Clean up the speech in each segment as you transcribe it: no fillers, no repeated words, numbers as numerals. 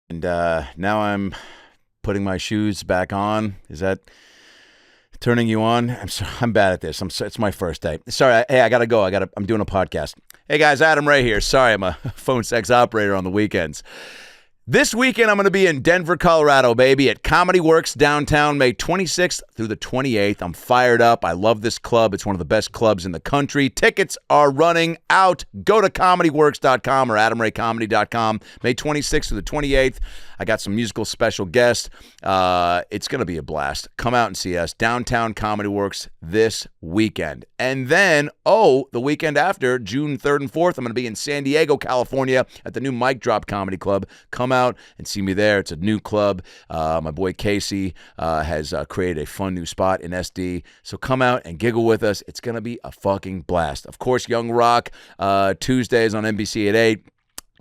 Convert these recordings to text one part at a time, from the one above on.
And now I'm putting my shoes back on. Is that turning you on? I'm bad at this. It's my first day. Sorry. Hey, I gotta go. I'm doing a podcast. Hey guys, Adam Ray here. Sorry, I'm a phone sex operator on the weekends. This weekend, I'm going to be in Denver, Colorado, baby, at Comedy Works downtown, May 26th through the 28th. I'm fired up. I love this club. It's one of the best clubs in the country. Tickets are running out. Go to comedyworks.com or adamraycomedy.com. May 26th through the 28th. I got some musical special guests. It's going to be a blast. Come out and see us. Downtown Comedy Works this weekend. And then, the weekend after, June 3rd and 4th, I'm going to be in San Diego, California at the new Mic Drop Comedy Club. Come out and see me there. It's a new club. My boy Casey has created a fun new spot in SD. So come out and giggle with us. It's going to be a fucking blast. Of course, Young Rock, Tuesdays on NBC at 8.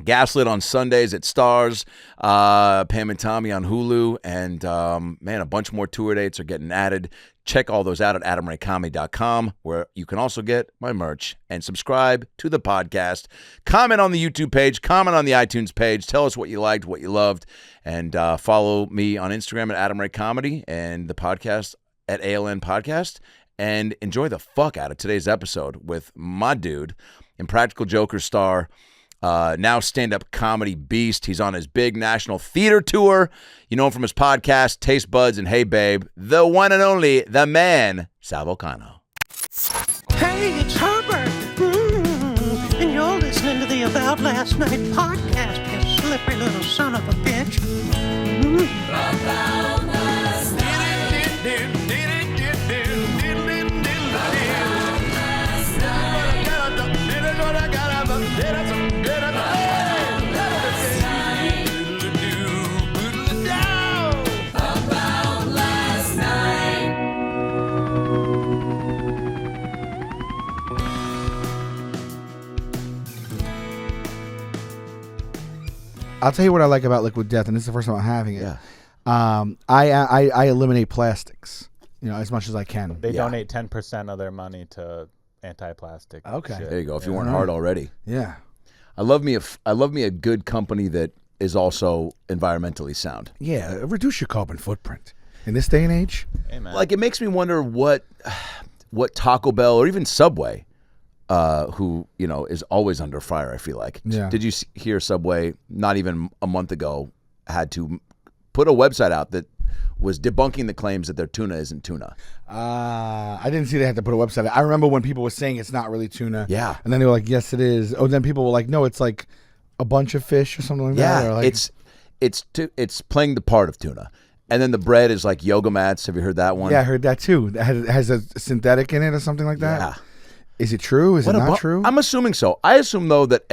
Gaslit on Sundays at Stars, Pam and Tommy on Hulu, and a bunch more tour dates are getting added. Check all those out at adamraycomedy.com, where you can also get my merch and subscribe to the podcast. Comment on the YouTube page, comment on the iTunes page. Tell us what you liked, what you loved, and follow me on Instagram at AdamRayComedy and the podcast at ALN Podcast. And enjoy the fuck out of today's episode with my dude, Impractical Joker star, now stand-up comedy beast. He's on his big national theater tour. You know him from his podcast, Taste Buds and Hey Babe. The one and only, the man, Sal Vulcano. Hey, it's Herbert. And you're listening to the About Last Night podcast, you slippery little son of a bitch. About last night. I'll tell you what I like about Liquid Death, and this is the first time I'm having it. Yeah. I eliminate plastics, as much as I can. They donate 10% of their money to anti-plastic. Okay. shit. There you go. If you weren't hard already. Yeah. I love me a good company that is also environmentally sound. Yeah, reduce your carbon footprint. In this day and age? Hey, man. Like, it makes me wonder what Taco Bell or even Subway, who, is always under fire, I feel like. Yeah. Did you hear Subway, not even a month ago, had to put a website out that was debunking the claims that their tuna isn't tuna? I didn't see they had to put a website. I remember when people were saying it's not really tuna. Yeah. And then they were like, yes, it is. Oh, then people were like, no, it's like a bunch of fish or something like that. Yeah, Or like, it's playing the part of tuna. And then the bread is like yoga mats. Have you heard that one? Yeah, I heard that too. It has a synthetic in it or something like that. Yeah. Is it true? Is it not true? I'm assuming so. I assume, though, that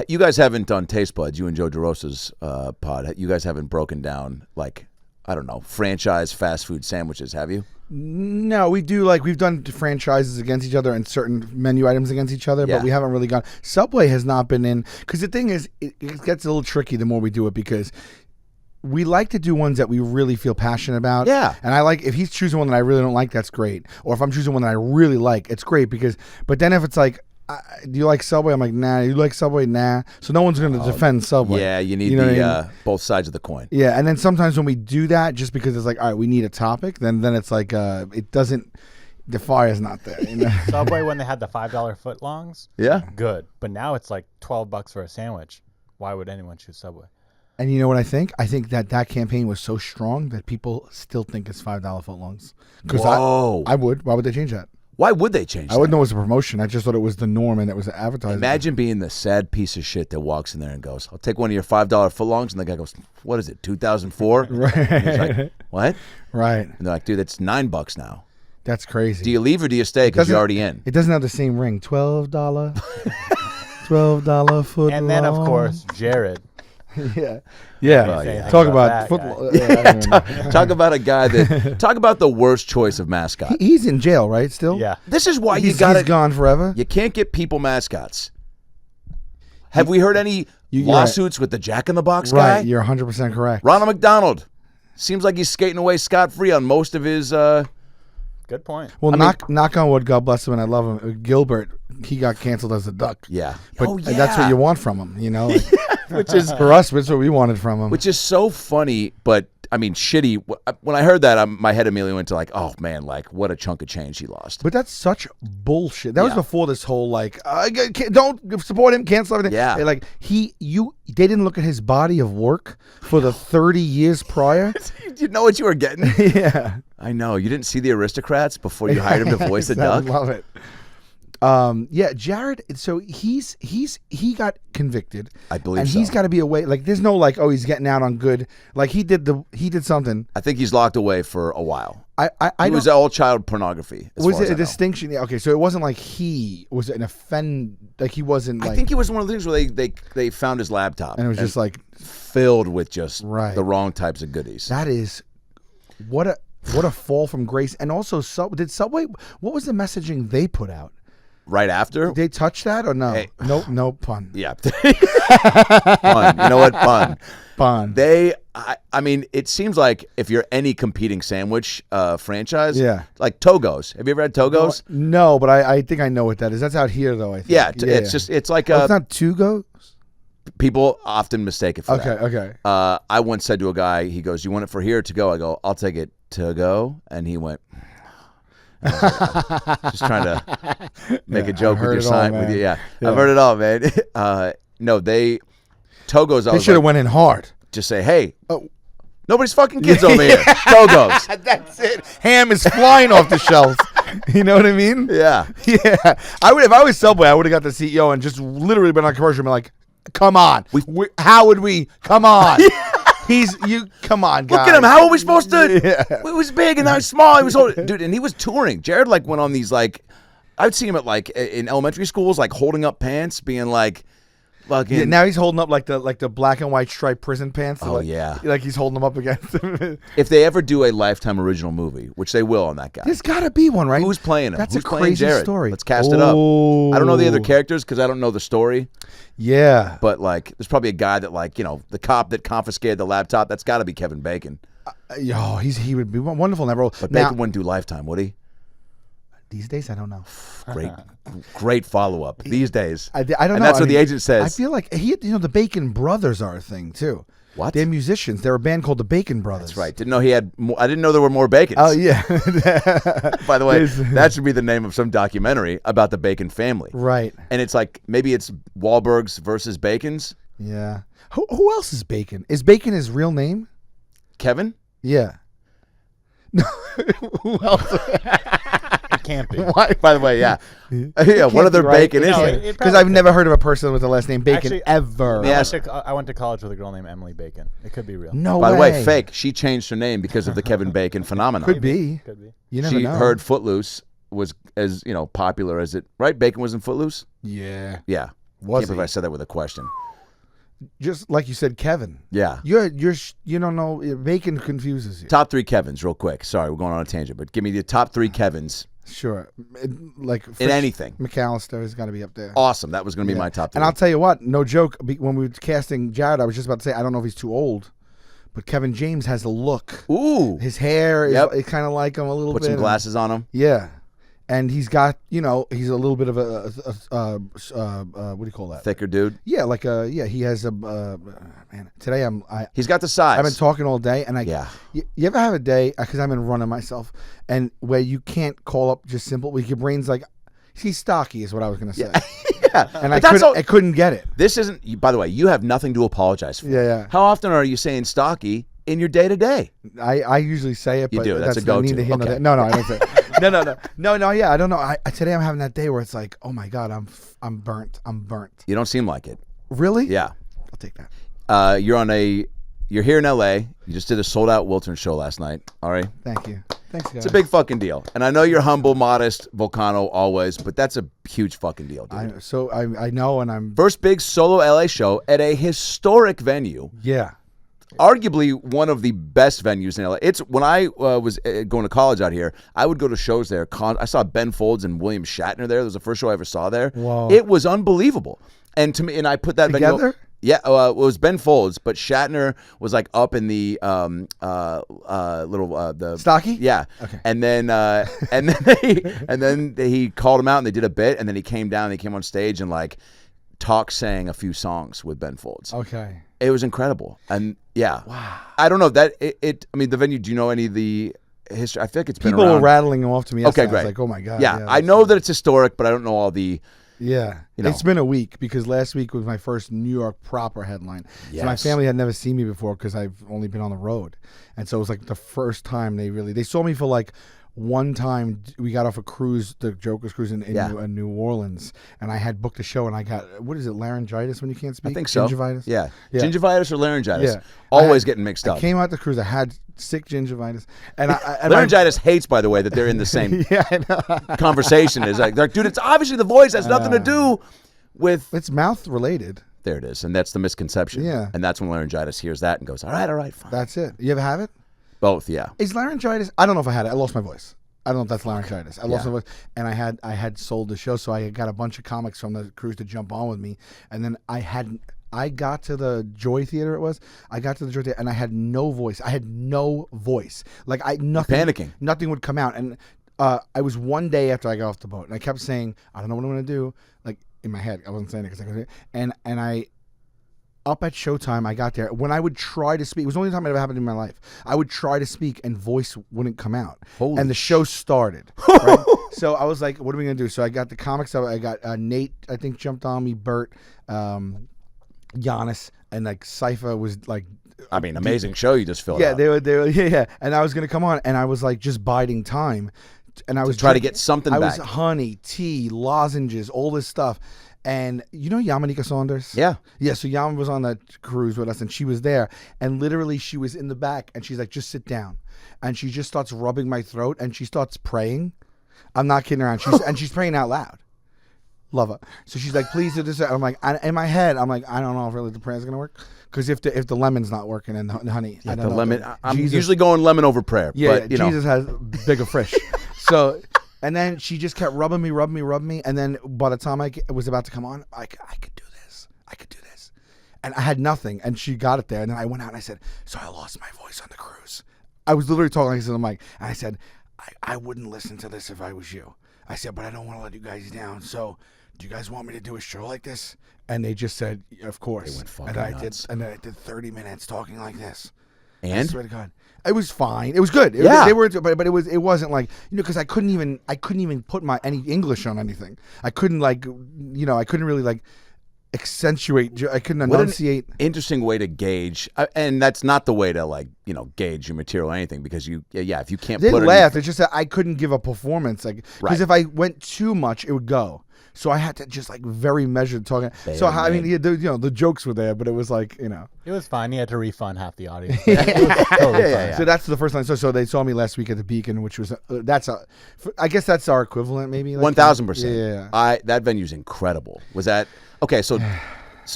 you guys haven't done Taste Buds, you and Joe DeRosa's pod. You guys haven't broken down, franchise fast food sandwiches, have you? No, we do. We've done franchises against each other and certain menu items against each other, Yeah. but we haven't really gone. Subway has not been in, because the thing is, it gets a little tricky the more we do it, because we like to do ones that we really feel passionate about. Yeah. And I like, if he's choosing one that I really don't like, that's great. Or if I'm choosing one that I really like, it's great, but then if it's like, do you like Subway? I'm like, nah. You like Subway? Nah. So no one's going to defend Subway. Yeah, you need both sides of the coin. Yeah, and then sometimes when we do that, just because it's like, all right, we need a topic, then it's like, it doesn't, the fire's not there. Subway, when they had the $5 footlongs, Yeah? good. But now it's like $12 for a sandwich. Why would anyone choose Subway? And you know what I think? I think that campaign was so strong that people still think it's $5 footlongs. Whoa. I would. Why would they change that? Why would they change that? I wouldn't know it was a promotion. I just thought it was the norm and it was advertising. Imagine being the sad piece of shit that walks in there and goes, I'll take one of your $5 footlongs. And the guy goes, what is it, 2004? Right. And he's like, what? Right. And they're like, dude, that's $9 now. That's crazy. Do you leave or do you stay because you're already in? It doesn't have the same ring. $12. $12 footlong. And then, of course, Jared. Yeah. Yeah. Well, yeah. Talk about that football. Talk about a guy that. Talk about the worst choice of mascot. He's in jail, right? Still. Yeah. This is why He's he's gone forever. You can't get people mascots. Have we heard any you're lawsuits with the Jack in the Box Right. guy? You're 100% correct. Ronald McDonald seems like he's skating away scot free on most of his. Good point. Well, knock on wood, God bless him, and I love him. Gilbert he got canceled as a duck. Yeah. But that's what you want from him, you know. Like, Which is for us, that's what we wanted from him. Which is so funny, but I mean, shitty. When I heard that, my head immediately went to like, oh man, like what a chunk of change he lost. But that's such bullshit. That was before this whole like, don't support him, cancel everything. Yeah. Like they didn't look at his body of work for the 30 years prior. You know what you were getting? Yeah. I know. You didn't see The Aristocrats before you hired him to voice the duck? I love it. Yeah, Jared. So he got convicted. I believe and so. he's got to be away. Like, there's no like, oh, he's getting out on good. Like he did something. I think he's locked away for a while. It was all child pornography. Was it a distinction? Yeah, okay, so it wasn't like he was an offend. Like he wasn't. Like, I think it was one of the things where they found his laptop and it was just like filled with just right. the wrong types of goodies. That is what a fall from grace. And also, did Subway? What was the messaging they put out? Right after? Did they touch that or no? Hey. Nope, no pun. Yeah. Pun. You know what? Pun. Pun. I mean, it seems like if you're any competing sandwich franchise, yeah, like Togo's. Have you ever had Togo's? No, but I think I know what that is. That's out here though, I think. Yeah, it's like it's not Togo? People often mistake it for that. Okay. I once said to a guy, he goes, "You want it for here or to go?" I go, "I'll take it to go," and he went. Just trying to make a joke with your sign. With you, yeah. I've heard it all, man. No, Togo's. They should have went in hard. Just say, hey, nobody's fucking kids over here. Togo's. That's it. Ham is flying off the shelves. You know what I mean? Yeah. Yeah. I would if I was Subway. I would have got the CEO and just literally been on commercial and been like, "Come on, how would we? Come on." Come on, guys. Look at him. How are we supposed to? Yeah. It was big and now he's small. He was dude, and he was touring. Jared like went on these like, I'd see him at like in elementary schools, like holding up pants, being like, fucking. Yeah, now he's holding up like the black and white striped prison pants. Oh yeah, like he's holding them up against him. If they ever do a Lifetime original movie, which they will on that guy, there's got to be one, right? Who's playing him? That's Who's a playing crazy Jared? story. Let's cast it up. I don't know the other characters because I don't know the story. Yeah, but like, there's probably a guy that like, you know, the cop that confiscated the laptop. That's got to be Kevin Bacon. He would be wonderful in that role. But Bacon wouldn't do Lifetime, would he? These days, I don't know. Great follow up. These days, I don't know. And that's what the agent says. I feel like the Bacon Brothers are a thing too. What? They're musicians. They're a band called the Bacon Brothers. That's right. Didn't know he had. I didn't know there were more Bacons. Oh yeah. By the way, that should be the name of some documentary about the Bacon family. Right. And it's like maybe it's Wahlbergs versus Bacons. Yeah. Who else is Bacon? Is Bacon his real name? Kevin? Yeah. No. Who else? It can't be. Why? By the way, yeah. What other Bacon is there? Because I've never heard of a person with the last name Bacon Actually, ever. I went to college with a girl named Emily Bacon. It could be real. No By way. the way, fake. She changed her name because of the Kevin Bacon phenomenon. Could be. You never know. She heard Footloose was as popular as it. Right? Bacon was in Footloose. Yeah. Yeah. Was Can't believe I said that with a question. Just like you said, Kevin. Yeah. You don't know. Bacon confuses you. Top 3 Kevins, real quick. Sorry, we're going on a tangent, but give me the top 3 Kevins. Sure. Like in anything. McAllister has got to be up there. Awesome. That was going to be my top 3. And I'll tell you what, no joke, when we were casting Jared, I was just about to say, I don't know if he's too old, but Kevin James has the look. Ooh. His hair is kind of like him a little bit. Put some glasses on him. Yeah. And he's got, he's a little bit of a what do you call that? Thicker dude. Yeah, he has a, man, today he's got the size. I've been talking all day, and you ever have a day, because I've been running myself, and where you can't call up just simple, where your brain's like, he's stocky is what I was going to say. Yeah. And I couldn't get it. This isn't, by the way, you have nothing to apologize for. Yeah. How often are you saying stocky in your day-to-day? I usually say it, you but do. That's a go-to. Okay. No, I don't say it. No, yeah, I don't know. Today I'm having that day where it's like, oh my God, I'm burnt. You don't seem like it. Really? Yeah. I'll take that. You're here in LA. You just did a sold-out Wilton show last night. All right. Thank you. Thanks, guys. It's a big fucking deal. And I know you're humble, modest, Vulcano always, but that's a huge fucking deal, dude. I know, and I'm first big solo LA show at a historic venue. Yeah. Arguably one of the best venues in LA. It's when I was going to college out here, I would go to shows there. I saw Ben Folds and William Shatner there. That was the first show I ever saw there. Whoa. It was unbelievable. And to me, and I put that together? venue Yeah, it was Ben Folds, but Shatner was like up in the the Stocky? Yeah. Okay. And then he called him out and they did a bit, and then he came down and he came on stage and like sang a few songs with Ben Folds. Okay. It was incredible. And yeah. Wow. I don't know that I mean the venue, do you know any of the history? I feel like it's been People around. were rattling them off to me yesterday. Okay, great. I was like, oh my God. Yeah, I know that it's historic, but I don't know all the Yeah. You know. It's been a week because last week was my first New York proper headline. Yes. So my family had never seen me before because I've only been on the road. And so it was like the first time they saw me for like one time. We got off a cruise, the Joker's cruise in New Orleans, and I had booked a show and I got, what is it, laryngitis when you can't speak? I think so. Gingivitis? Yeah. Yeah. Gingivitis or laryngitis. Yeah. Always getting mixed up. I came out the cruise, I had sick gingivitis. And laryngitis hates, by the way, that they're in the same I know. conversation. Is like, dude, it's obviously the voice has nothing to do with. It's mouth related. There it is, and that's the misconception. Yeah. And that's when laryngitis hears that and goes, all right, fine. That's it. You ever have it? Both, yeah. Is laryngitis? I don't know if I had it. I lost my voice. I don't know if that's laryngitis. I lost my voice, and I had sold the show, so I got a bunch of comics from the cruise to jump on with me, and then I got to the Joy Theater. I got to the Joy Theater, and I had no voice. Like nothing. Panicking. Nothing would come out, and I was one day after I got off the boat, and I kept saying, I don't know what I'm gonna do. Like in my head, I wasn't saying it because I couldn't. And I. Up at showtime, I got there. When I would try to speak, it was the only time it ever happened in my life. I would try to speak and voice wouldn't come out. And the show started. Right? So I was like, what are we going to do? So I got the comics. I got Nate, I think, jumped on me, Bert, Giannis, and like Cypher was like. I mean, amazing show you just filled Yeah, out. they were. Yeah. And I was going to come on, and I was like just biding time. And I was try to get something back. back. I was honey, tea, lozenges, all this stuff. And you know Yamanika Saunders? Yeah. Yeah, so Yama was on that cruise with us, and she was there. And literally, she was in the back, and she's like, just sit down. And she just starts rubbing my throat, and she starts praying. I'm not kidding around. She's praying out loud. Love her. So she's like, please do this. I'm like, in my head, I'm like, I don't know if really the prayer's going to work. Because if the lemon's not working, and the honey, Yeah, I don't the know. lemon. I'm usually going lemon over prayer. Yeah, but, you know. Jesus has bigger fish. So... And then she just kept rubbing me. And then by the time I was about to come on, I could do this. And I had nothing. And she got it there. And then I went out and I said, so I lost my voice on the cruise. I was literally talking like this on the mic. And I said, I wouldn't listen to this if I was you. I said, but I don't want to let you guys down. So do you guys want me to do a show like this? And they just said, of course. They went fucking nuts. And I did 30 minutes talking like this. And? I swear to God. It was fine. It was good. Yeah. They were, but it wasn't like, because I couldn't even put any English on anything. I couldn't I couldn't really accentuate. I couldn't enunciate. What an interesting way to gauge, and that's not the way to gauge your material or anything, because if you can't They put laughed. It's just that I couldn't give a performance because Right. if I went too much, it would go. So I had to just very measured talking. So I mean, the jokes were there, but it was It was fine. He had to refund half the audience. So that's the first time. So they saw me last week at the Beacon, which was I guess that's our equivalent, maybe 1,000%. Yeah. That venue's incredible. Was that okay? So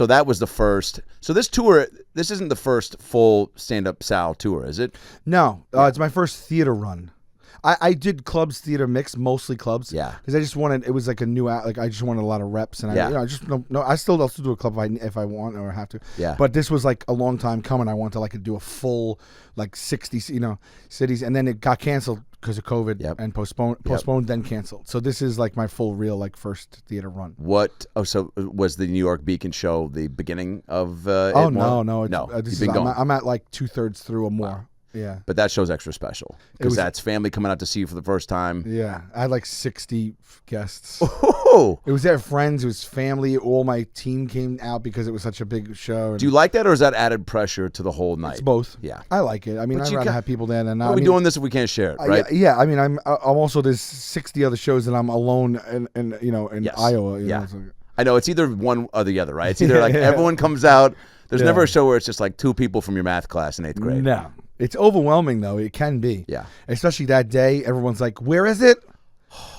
that was the first. So this tour, this isn't the first full stand-up Sal tour, is it? No, it's my first theater run. I did clubs, theater mix, mostly clubs. Yeah. Because I just wanted, it was like a new, I just wanted a lot of reps, and I just I still also do a club if I want or have to. Yeah. But this was like a long time coming. I wanted to do a full 60 cities, and then it got canceled because of COVID and postponed, then canceled. So this is my full real first theater run. What? Oh, so was the New York Beacon show the beginning of? No. I'm at 2/3 through or more. Wow. Yeah. But that show's extra special because that's family coming out to see you for the first time. Yeah. I had 60 guests. Oh. It was their friends. It was family. All my team came out because it was such a big show. Do you like that, or is that added pressure to the whole night? It's both. Yeah. I like it. I mean, I'd rather have people there than not. Why are we doing this if we can't share it, right? Yeah. I mean, I'm also, there's 60 other shows that I'm alone in Yes. Iowa. Yeah. I know. It's either one or the other, right? It's either everyone comes out. There's never a show where it's just 2 people from your math class in 8th grade. No. It's overwhelming, though. It can be. Yeah. Especially that day. Everyone's like, where is it?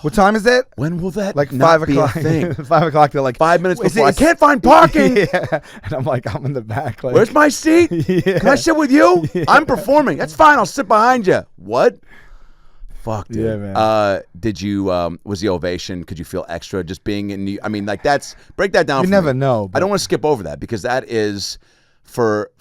What time is it? When will that not 5 o'clock. be a thing? 5 o'clock. They're like, 5 minutes before. I can't find parking. Yeah. And I'm like, I'm in the back. Where's my seat? Yeah. Can I sit with you? I'm performing. That's fine. I'll sit behind you. What? Fuck, dude. Yeah, man. Did you, was the ovation, could you feel extra just being in New, I mean, like break that down You for never me. know. I But don't want to skip over that because that is for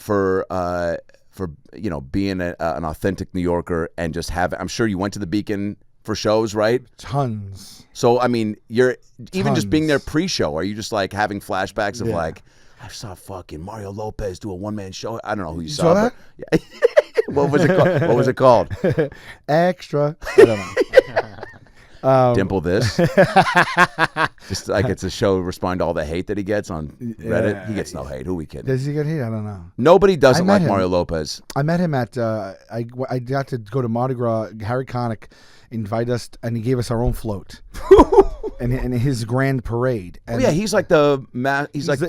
being an authentic New Yorker and just I'm sure you went to the Beacon for shows, right? tons. So, I mean, you're even just being there Tons. pre-show. Are you just like having flashbacks of Yeah. like, I saw fucking Mario Lopez do a one-man show. I don't know who you saw but yeah. What was it called? What was it called? Extra. I don't know. Dimple this. Just like it's a show respond to all the hate that he gets on Reddit. He gets no hate. Who we kidding? Does he get hate? I don't know. Nobody doesn't I met like him. Mario Lopez. I met him at I got to go to Mardi Gras. Harry Connick invited us, and he gave us our own float, and his grand parade. Oh And yeah, he's like the he's like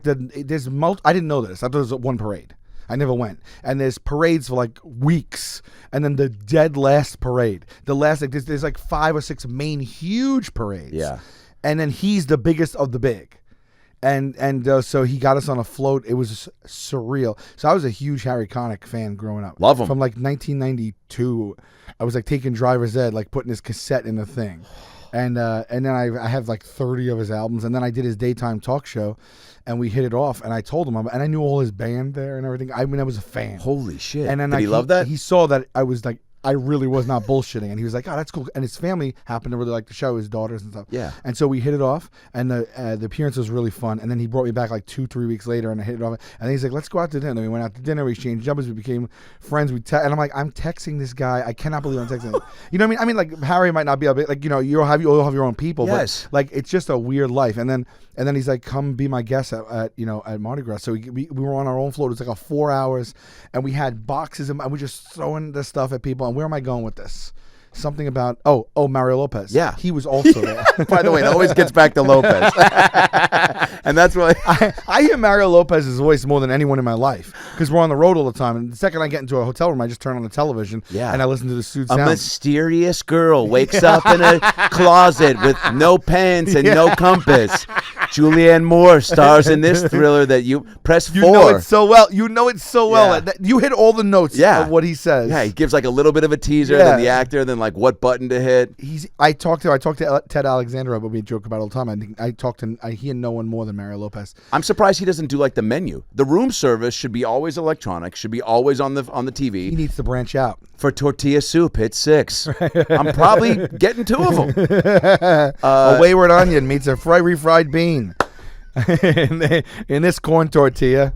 the there's I didn't know this. I thought it was one parade. I never went. And there's parades for like weeks, and then the dead last parade. The last like there's like 5 or 6 main huge parades. Yeah. And then he's the biggest of the big. And so he got us on a float. It was surreal. So I was a huge Harry Connick fan growing up. Love him. From like 1992. I was like taking driver's ed, like putting his cassette in the thing. And then I have like 30 of his albums. And then I did his daytime talk show, and we hit it off. And I told him, and I knew all his band there and everything. I mean, I was a fan. Holy shit. And then Did he love that? He saw that I was like, I really was not bullshitting, and he was like, "Oh, that's cool." And his family happened to really like the show, his daughters and stuff. Yeah. And so we hit it off, and the appearance was really fun. And then he brought me back like 2-3 weeks later, and I hit it off. And then he's like, "Let's go out to dinner." And we went out to dinner. We exchanged numbers. We became friends. And I'm like, I'm texting this guy. I cannot believe I'm texting him. You know what I mean? I mean, like Harry might not be a bit like you'll have your own people. Yes. But like it's just a weird life. And then he's like, "Come be my guest at Mardi Gras." So we were on our own float. It was like 4 hours, and we had boxes, and we just throwing the stuff at people. And where am I going with this? Something about Mario Lopez. Yeah. He was also there. By the way, it always gets back to Lopez. And that's why I hear Mario Lopez's voice more than anyone in my life because we're on the road all the time. And the second I get into a hotel room, I just turn on the television and I listen to the suit a sound. mysterious girl wakes up in a closet with no pants and no compass. Julianne Moore stars in this thriller that you press 4. You know it so well. Yeah. You hit all the notes of what he says. Yeah, he gives like a little bit of a teaser, then the actor, then like what button to hit. I talked to Ted Alexandra, but we joke about it all the time. I hear no one more than Mario Lopez. I'm surprised he doesn't do like the menu. The room service should be always electronic, should be always on the TV. He needs to branch out. For tortilla soup, hit 6. I'm probably getting 2 of them. A wayward onion meets a refried bean in this corn tortilla.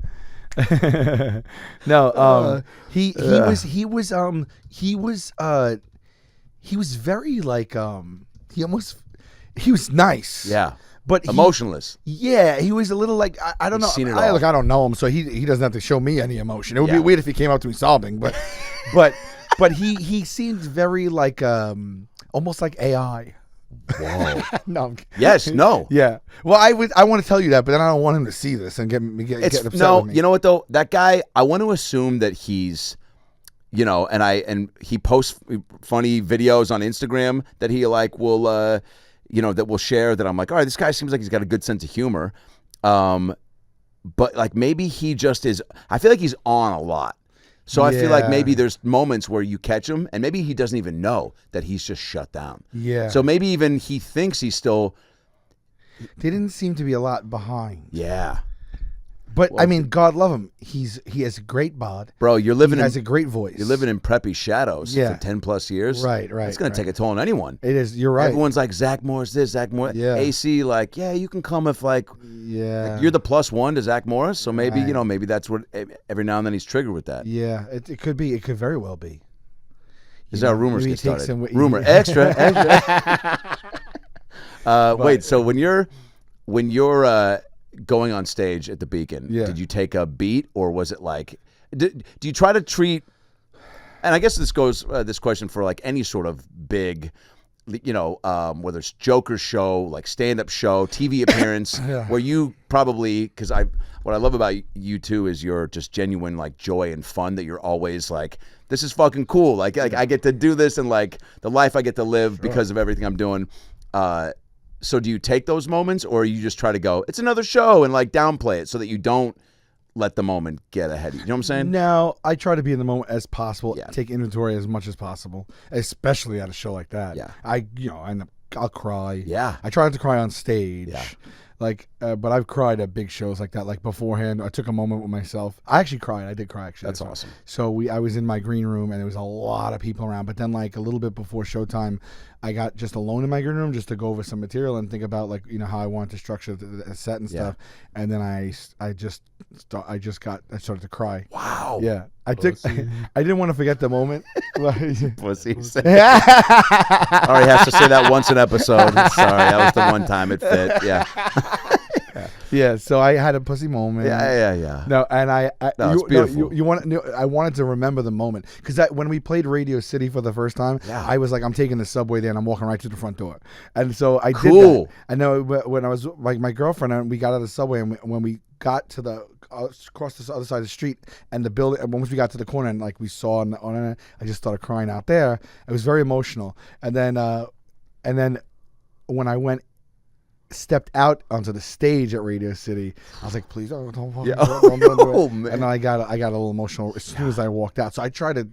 No, he was very like he was nice. Yeah. But emotionless. Yeah, he was a little like I don't know. Seen it all. I don't know him, so he doesn't have to show me any emotion. It would be weird if he came up to me sobbing, but but he seemed very like almost like AI. Whoa. No. Yes. No. Yeah. Well, I want to tell you that, but then I don't want him to see this and get upset with me. You know what though? That guy, I want to assume that he's, and he posts funny videos on Instagram that he like will, that we'll share. That I'm like, all right, this guy seems like he's got a good sense of humor, but like maybe he just is. I feel like he's on a lot. So I feel like maybe there's moments where you catch him and maybe he doesn't even know that he's just shut down. Yeah. So maybe even he thinks he's still. There didn't seem to be a lot behind. Yeah. But I mean, God love him. He has a great bod. Bro, he has a great voice. You're living in preppy shadows for 10 plus years. Right. It's going to take a toll on anyone. It is. You're right. Everyone's like, Zach Morris this, Zach Morris. Yeah. AC, like, yeah, you can come if like, you're the +1 to Zach Morris. So maybe, maybe that's what, every now and then he's triggered with that. Yeah, it could be. It could very well be. This is how rumors maybe get he started. Rumor, extra. Wait, so when you're going on stage at the Beacon, did you take a beat or was it like, do you try to treat, and I guess this goes, this question for like any sort of big, whether it's Joker show, like stand-up show, TV appearance, where you probably, because what I love about you too is your just genuine like joy and fun that you're always like, this is fucking cool. Like I get to do this and like the life I get to live because of everything I'm doing. So do you take those moments or you just try to go, it's another show and like downplay it so that you don't let the moment get ahead of you. You know what I'm saying? No, I try to be in the moment as possible. Yeah. Take inventory as much as possible, especially at a show like that. Yeah. I'll cry. Yeah. I try not to cry on stage. Yeah. But I've cried at big shows like that. Like beforehand, I took a moment with myself. I actually cried. I did cry, actually. That's awesome. So I was in my green room, and there was a lot of people around. But then, like a little bit before showtime, I got just alone in my green room just to go over some material and think about how I wanted to structure the set and stuff. And then I started to cry. Wow. Yeah, I didn't want to forget the moment. Pussy. All right, has to say that once an episode. Sorry, that was the one time it fit. Yeah. Yeah, so I had a pussy moment. Yeah. No, and it's beautiful. I wanted to remember the moment because when we played Radio City for the first time, I was like, I'm taking the subway there and I'm walking right to the front door, and so I did that. I know when I was like my girlfriend and we got out of the subway, and when we got to the across the other side of the street and the building, and once we got to the corner and like we saw on it, I just started crying out there. It was very emotional, and then when I stepped out onto the stage at Radio City, I was like, please don't do it. Man. And I got a little emotional as soon as I walked out. So I try to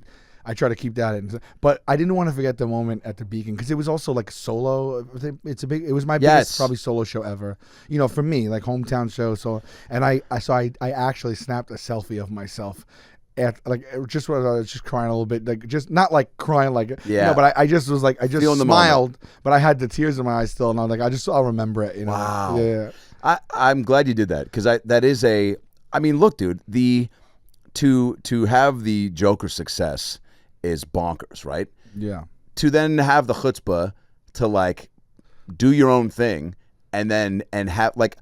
keep that in, but I didn't want to forget the moment at the Beacon because it was also like solo. It was my biggest probably solo show ever. For me, like hometown show. So I actually snapped a selfie of myself. I was just crying a little bit, like just not like crying, like but I just was like I just smiled, but I had the tears in my eyes still, and I'm like I'll remember it. Wow. Yeah. I'm glad you did that because that is a. I mean, look, dude, to have the Joker success is bonkers, right? Yeah. To then have the chutzpah to like do your own thing and have like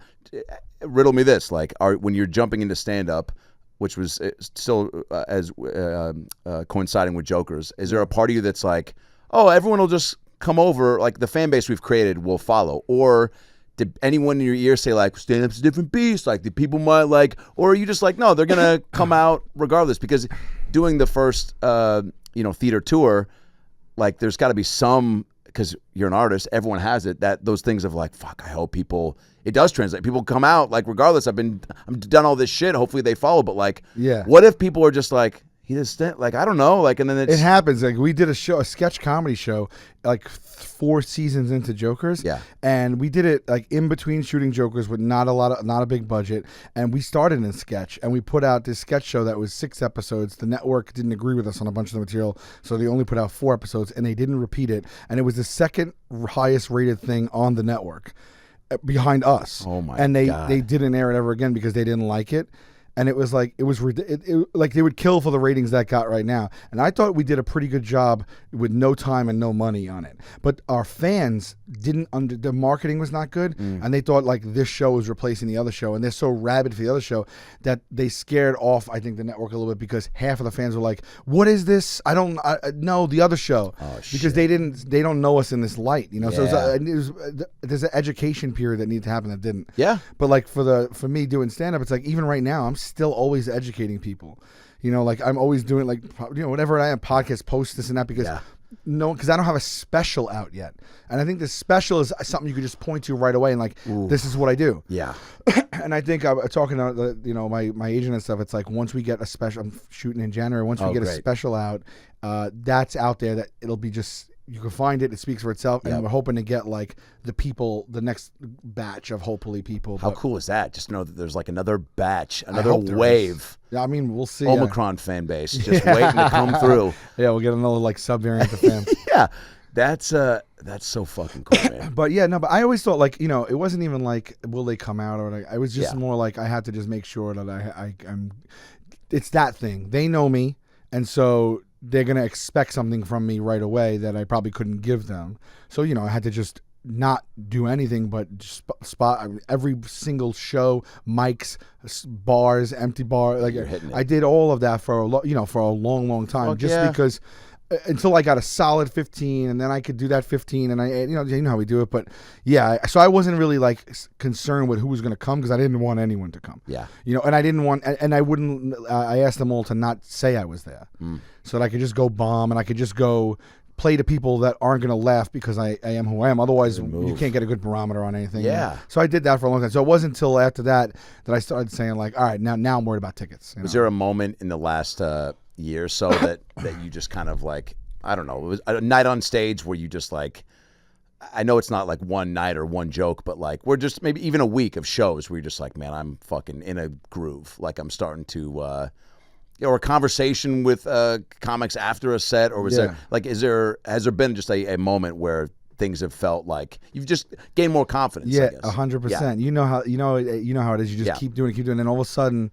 riddle me this, like when you're jumping into stand up, which was still as coinciding with Jokers, is there a part of you that's like, oh, everyone will just come over, like the fan base we've created will follow? Or did anyone in your ear say like, stand-up's a different beast, like the people might like, or are you just like, no, they're going to come out regardless? Because doing the first, theater tour, like there's got to be some, because you're an artist, everyone has it, that those things of like, fuck, I hope it does translate. People come out like regardless. I'm done all this shit. Hopefully they follow. But like, what if people are just like, he just like, I don't know, like, and then it happens. Like we did a sketch comedy show, like 4 seasons into Jokers. Yeah. And we did it like in between shooting Jokers with not a big budget. And we started in sketch and we put out this sketch show that was 6 episodes. The network didn't agree with us on a bunch of the material, so they only put out 4 episodes and they didn't repeat it. And it was the second highest rated thing on the network, behind us. Oh my God. God. They didn't air it ever again because they didn't like it. And it was like like they would kill for the ratings that got right now. And I thought we did a pretty good job with no time and no money on it. But our fans didn't the marketing was not good, and they thought like this show was replacing the other show, and they're so rabid for the other show that they scared off, I think, the network a little bit, because half of the fans were like, "What is this? I don't know the other show," because they don't know us in this light, So there's an education period that needed to happen that didn't. Yeah. But like for me doing stand up, it's like even right now I'm still always educating people, like I'm always doing like, whatever I am, podcast posts, this and that, because because I don't have a special out yet. And I think the special is something you could just point to right away and like, this is what I do. Yeah. And I think I'm talking to my agent and stuff, it's like once we get a special, I'm shooting in January, once we get a special out, that's out there, that it'll be just, you can find it speaks for itself, and we're hoping to get like the next batch of hopefully people. How cool is that? Just know that there's like another batch, another wave. Yeah, I mean, we'll see. Omicron fan base just waiting to come through. Yeah, we'll get another like subvariant of fans. Yeah, that's so fucking cool, man. But I always thought like, it wasn't even like, will they come out, or like, I was just more like, I had to just make sure that I'm. It's that thing. They know me, and so they're going to expect something from me right away that I probably couldn't give them. So, I had to just not do anything but spot every single show, mics, bars, empty bar. Like I did all of that for a long time, because until I got a solid 15, and then I could do that 15, and you know how we do it. But so I wasn't really like concerned with who was going to come, because I didn't want anyone to come. Yeah. And I didn't want, and I wouldn't. I asked them all to not say I was there, so that I could just go bomb, and I could just go play to people that aren't going to laugh because I am who I am. Otherwise, you can't get a good barometer on anything. Yeah. So I did that for a long time. So it wasn't until after that I started saying like, all right, now I'm worried about tickets. Was there a moment in the last year or so that you just kind of like, I don't know, it was a night on stage where you just like, I know it's not like one night or one joke, but like we're just maybe even a week of shows where you're just like, man, I'm fucking in a groove. Like I'm starting to, or a conversation with comics after a set, or has there been just a moment where things have felt like you've just gained more confidence? Yeah, I guess. 100%. You know how it is. You just keep doing it, and all of a sudden,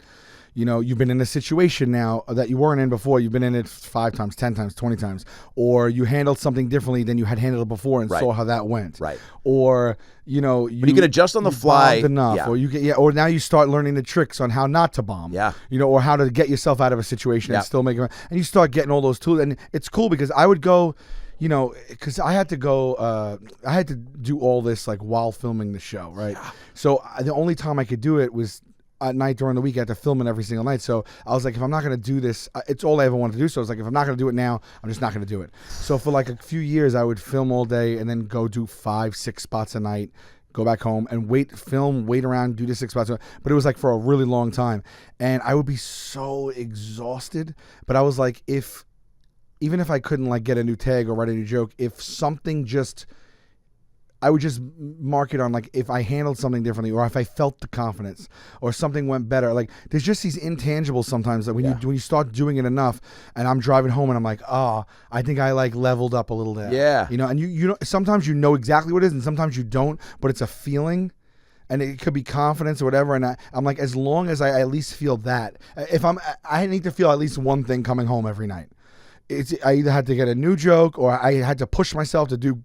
you've been in a situation now that you weren't in before. You've been in it 5 times, 10 times, 20 times, or you handled something differently than you had handled it before and saw how that went. Right. Or you can adjust on the fly enough, or or now you start learning the tricks on how not to bomb. Yeah. Or how to get yourself out of a situation and still make it. And you start getting all those tools, and it's cool because I would go. Because I had to go, I had to do all this like while filming the show, right? Yeah. So the only time I could do it was at night during the week. I had to film it every single night. So I was like, if I'm not going to do this, it's all I ever wanted to do. So I was like, if I'm not going to do it now, I'm just not going to do it. So for like a few years, I would film all day and then go do 5-6 spots a night, go back home and wait around, do the 6 spots. But it was like for a really long time. And I would be so exhausted. But I was like, even if I couldn't like get a new tag or write a new joke, if something I would just mark it on like if I handled something differently or if I felt the confidence or something went better. Like there's just these intangibles sometimes that when you start doing it enough, and I'm driving home and I'm like, I think I like leveled up a little there. Yeah. And you know sometimes you know exactly what it is and sometimes you don't, but it's a feeling. And it could be confidence or whatever, and I'm like, as long as I at least feel that, I need to feel at least one thing coming home every night. I either had to get a new joke or I had to push myself to do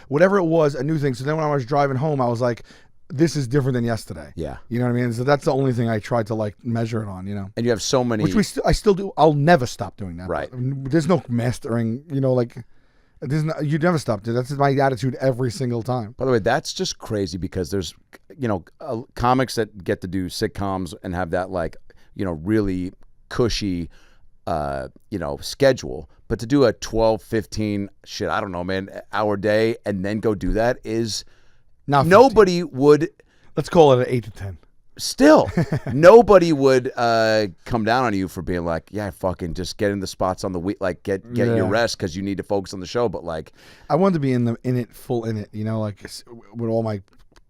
whatever it was, a new thing. So then when I was driving home, I was like, this is different than yesterday. Yeah. You know what I mean? So that's the only thing I tried to like measure it on, And you have so many. Which I still do. I'll never stop doing that. Right. There's no mastering, you never stop. That's my attitude every single time. By the way, that's just crazy because there's, comics that get to do sitcoms and have that like, really cushy schedule, but to do a 12, 15 I don't know, man, hour day and then go do that is not nobody would. Let's call it an 8 to 10. Still, nobody would come down on you for being like, yeah, fucking just get in the spots on the week, like get your rest because you need to focus on the show. But like, I wanted to be in it, like with all my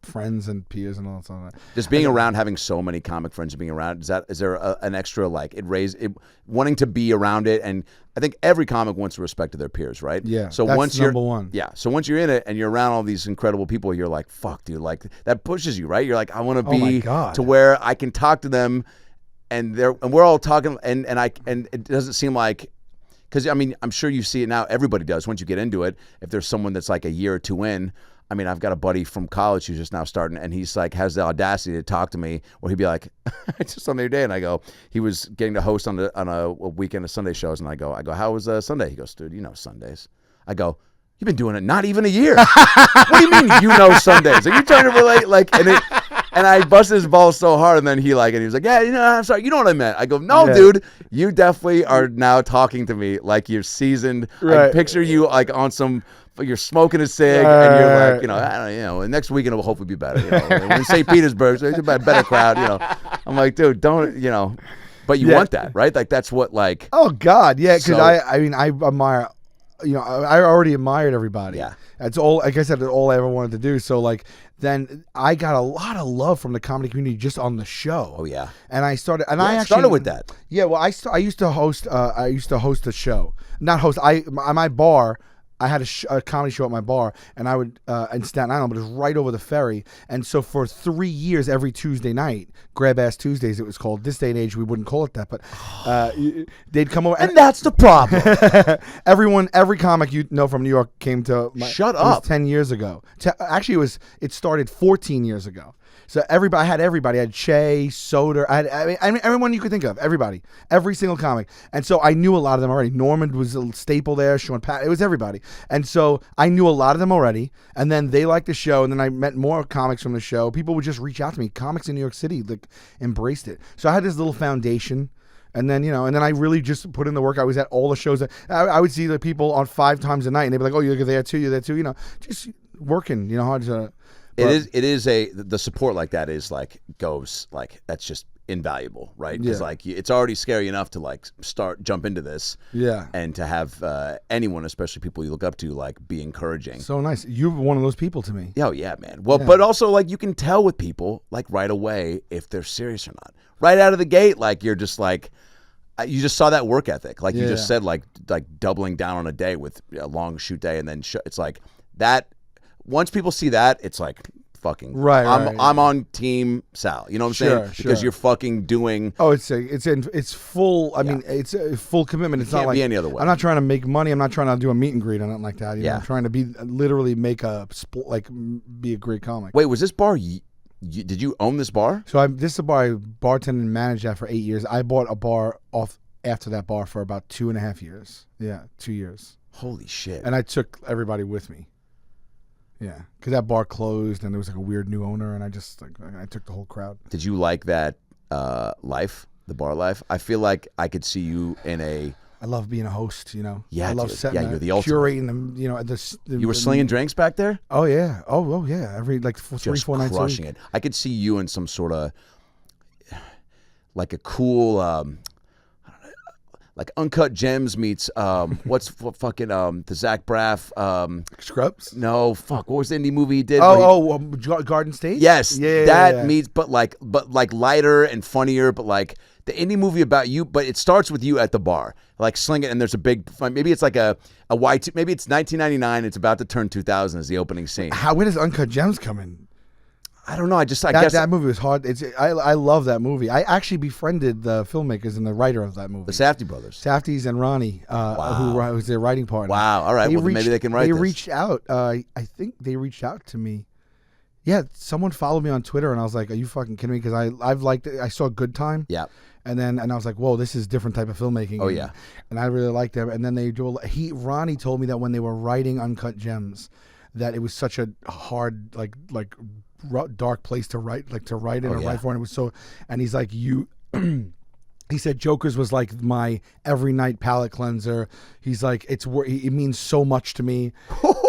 friends and peers and all that stuff. Just being around, having so many comic friends being around, is there an extra like wanting to be around it? And I think every comic wants to respect to their peers, right? Yeah. So that's once you're number one. Yeah. So once you're in it and you're around all these incredible people, you're like, fuck, dude, like that pushes you, right? You're like, I want to be to where I can talk to them, and we're all talking, and it doesn't seem like. Because, I mean, I'm sure you see it now. Everybody does once you get into it. If there's someone that's like a year or two in, I mean, I've got a buddy from college who's just now starting, and he's like has the audacity to talk to me, where he'd be like, just on the other day, and I go, he was getting to host on a weekend of Sunday shows, and I go, how was Sunday? He goes, dude, Sundays. I go, you've been doing it not even a year. What do you mean Sundays? Are you trying to relate? Like, and I busted his balls so hard, and then he was like, yeah, I'm sorry, you know what I meant. I go, no, dude, you definitely are now talking to me like you're seasoned. Right. I picture you like on some. You're smoking a cig, and you're like, I don't, next weekend will hopefully be better. In St. Petersburg, it's a better crowd. I'm like, dude, don't, but you want that, right? Like that's what, like. Oh God, yeah, because I admire, I already admired everybody. Yeah, that's all. Like I said, that's all I ever wanted to do. So like, then I got a lot of love from the comedy community just on the show. Oh yeah, and I started, I actually started with that. Yeah, well, I used to host. I used to host a show, not host. My bar. I had a comedy show at my bar, and I would in Staten Island, but it was right over the ferry. And so for 3 years, every Tuesday night, Grab Ass Tuesdays, it was called. This day and age, we wouldn't call it that, but they'd come over, and that's the problem. Every comic from New York came to. Shut up! It was 10 years ago. Actually, it started 14 years ago. So I had everybody. I had Che, Soder. I mean, everyone you could think of. Everybody. Every single comic. And so I knew a lot of them already. Norman was a staple there. Sean Pat. It was everybody. And so I knew a lot of them already. And then they liked the show. And then I met more comics from the show. People would just reach out to me. Comics in New York City embraced it. So I had this little foundation. And then, and then I really just put in the work. I was at all the shows. I would see the people on 5 times a night, and they'd be like, "Oh, you're there too. You're there too." Just working. Hard to. It is the support like that is like goes like that's just invaluable, right? Because like it's already scary enough to like jump into this, and to have anyone, especially people you look up to, like be encouraging. So nice. You're one of those people to me. Oh yeah, man. Well, but also like you can tell with people like right away if they're serious or not. Right out of the gate, like you're just like. You just saw that work ethic, like you just said, like doubling down on a day with a long shoot day, and then it's like that. Once people see that, it's like fucking right. I'm on team Sal. You know what I'm saying? Because you're fucking doing. Oh, it's full. I mean, it's a full commitment. It's can't not like be any other way. I'm not trying to make money. I'm not trying to do a meet and greet or nothing like that. I'm trying to literally make be a great comic. Wait, was this bar? Did you own this bar? So this is a bar I bartended and managed at for 8 years. I bought a bar off after that bar for about 2.5 years. Yeah, 2 years. Holy shit! And I took everybody with me. Yeah, because that bar closed and there was like a weird new owner, and I took the whole crowd. Did you like that life, the bar life? I feel like I could see you in a. I love being a host, Yeah, I love setting you're the ultimate. curating them, You were slinging drinks back there? Oh yeah, oh yeah. Every 3-4 nights a week. Crushing it. I could see you in some sort of like a cool. Like Uncut Gems meets what fucking the Zach Braff Scrubs? No, fuck. What was the indie movie he did? Garden State? Yes, that meets but like lighter and funnier, but like the indie movie about you, but it starts with you at the bar, like slinging, and there's a big maybe it's like a Y2, maybe it's 1999, it's about to turn 2000 as the opening scene. Where does Uncut Gems come in? I don't know. I guess that movie was hard. I love that movie. I actually befriended the filmmakers and the writer of that movie. The Safdie brothers. Safdie's and Ronnie, who was their writing partner. Wow. All right. Maybe they can write this. They reached out. I think they reached out to me. Yeah, someone followed me on Twitter, and I was like, "Are you fucking kidding me?" Because I've liked it. I saw Good Time. Yeah. And I was like, "Whoa, this is different type of filmmaking." Oh yeah. And I really liked them. And then Ronnie told me that when they were writing Uncut Gems, that it was such a hard dark place to write in write for, and it was so. And he's like, he said Joker's was like my every night palate cleanser. He's like, it means so much to me.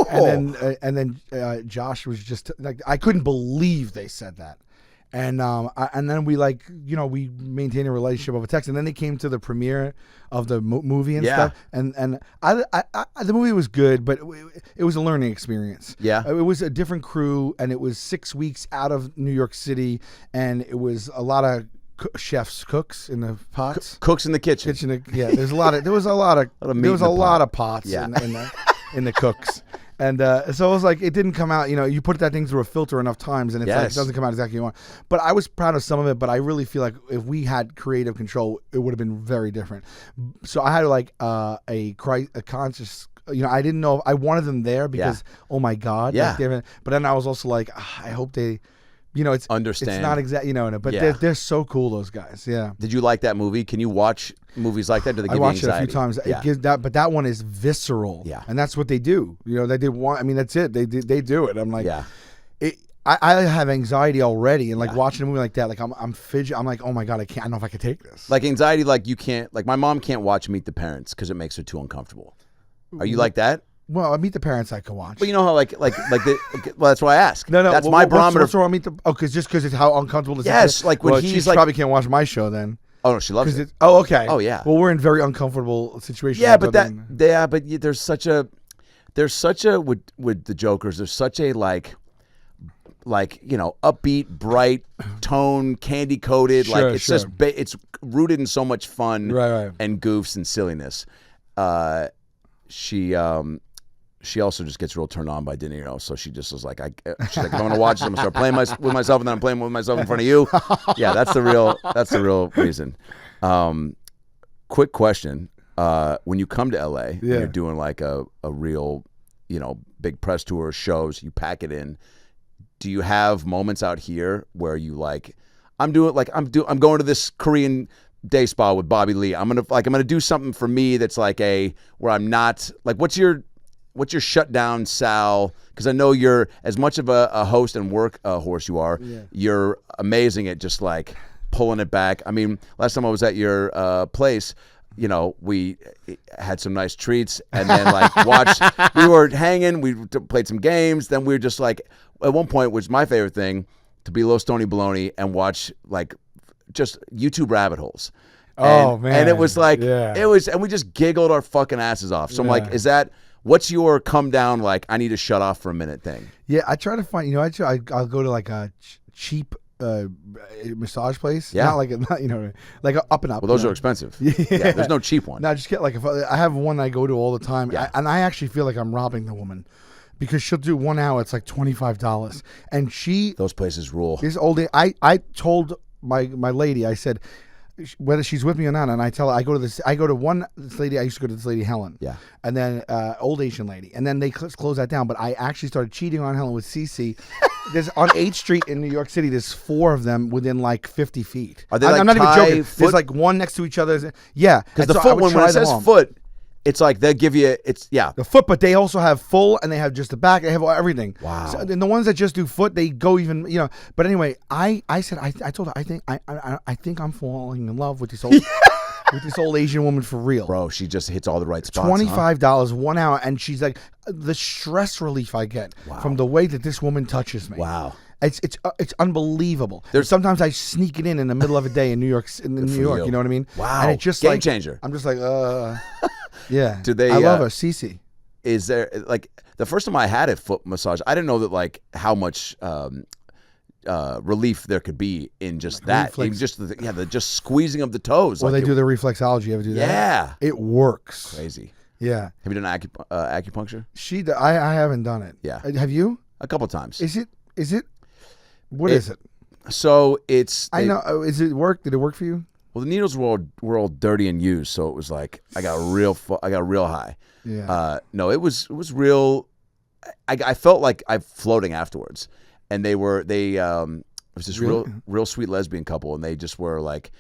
And then Josh was just like, I couldn't believe they said that. And then we we maintained a relationship over text, and then they came to the premiere of the movie and stuff. And the movie was good, but it was a learning experience. Yeah, it was a different crew, and it was 6 weeks out of New York City, and it was a lot of cooks in the pots, cooks in the kitchen. Yeah, there was a lot of pots in the cooks. And so it was like, it didn't come out, you put that thing through a filter enough times and it's like, it doesn't come out exactly you want. But I was proud of some of it, but I really feel like if we had creative control, it would have been very different. So I had like a conscious, I didn't know, I wanted them there because, oh my God. Yeah. But then I was also like, I hope they, it's understand. It's not exact, but they're so cool, those guys. Yeah. Did you like that movie? Can you watch movies like that? Do they give you anxiety? I watched it a few times. Yeah. It gives but that one is visceral. Yeah. And that's what they do. They did one. I mean, that's it. They do it. I'm like, yeah. I have anxiety already, and like watching a movie like that, like I'm fidget. I'm like, oh my God, I don't know if I could take this. Like anxiety, like you can't. Like my mom can't watch Meet the Parents because it makes her too uncomfortable. Are you like that? Well, Meet the Parents I could watch. But you know how well, that's why I ask. No, that's my barometer. What's wrong with because it's how uncomfortable it is. Yes, like when she probably can't watch my show then. Oh no, she loves it. Oh okay. Oh yeah. Well, we're in very uncomfortable situations. Yeah, but there's such a with the Jokers. There's such a like upbeat, bright tone, candy coated. Sure, like it's just it's rooted in so much fun and goofs and silliness. She also just gets real turned on by De Niro, so she just was like, she's like, if I'm gonna watch this, I'm gonna start playing with myself, and then I'm playing with myself in front of you. Yeah, that's the real reason. Quick question: when you come to LA, and you're doing like a real, big press tour, shows, you pack it in. Do you have moments out here where you like, I'm going to this Korean day spa with Bobby Lee. I'm gonna do something for me that's like where I'm not like, what's your shutdown, Sal? Because I know you're as much of a host and work horse you are. Yeah. You're amazing at just like pulling it back. I mean, last time I was at your place, you know, we had some nice treats, and then like we were hanging, we played some games. Then we were just like, at one point, which was my favorite thing, to be low Stony Baloney and watch like just YouTube rabbit holes. Oh man! And it was like and we just giggled our fucking asses off. So I'm like, what's your come down like? I need to shut off for a minute thing. Yeah, I try to find. You know, I'll go to like a cheap massage place. Yeah, not you know, like a Up and Up. Well, those are expensive. Yeah, there's no cheap one. No, just get like I have one I go to all the time, Yeah. and I actually feel like I'm robbing the woman because she'll do 1 hour. It's like $25, and those places rule. This old lady, I told my lady, I said, whether she's with me or not, and I tell her I go to this lady. I used to go to this lady Helen, and then old Asian lady, and then they close that down. But I actually started cheating on Helen with Cece. There's on 8th Street in New York City. There's 4 of them within like 50 feet. Are they I'm like not even joking. foot? There's like one next to each other. Yeah, Because the foot one, when it says foot, it's like they'll give you the foot, but they also have full, and they have just the back. They have everything. Wow. So, and the ones that just do foot, they go even, you know. But anyway, I said I told her I think I'm falling in love with this old with this old Asian woman for real. Bro, she just hits all the right spots. $25 1 hour, and she's like, the stress relief I get from the way that this woman touches me. Wow. It's unbelievable. Sometimes I sneak it in the middle of a day in New York. You know what I mean? Wow. And it's just game like changer. I'm just like, yeah. Do they? I love her, Cece. Is there like the first time I had a foot massage? I didn't know that like how much relief there could be in just like that. Even just the just squeezing of the toes. Well, they do the reflexology. You ever do that? Yeah, it works. Crazy. Yeah. Have you done acupuncture? I haven't done it. Yeah. Have you? A couple times. Is it? What is it? So it's. I know. Is it work? Did it work for you? Well, the needles were all dirty and used, so it was like I got real high. Yeah. No, it was real. I felt like I'm floating afterwards, and it was this real sweet lesbian couple, and they just were like,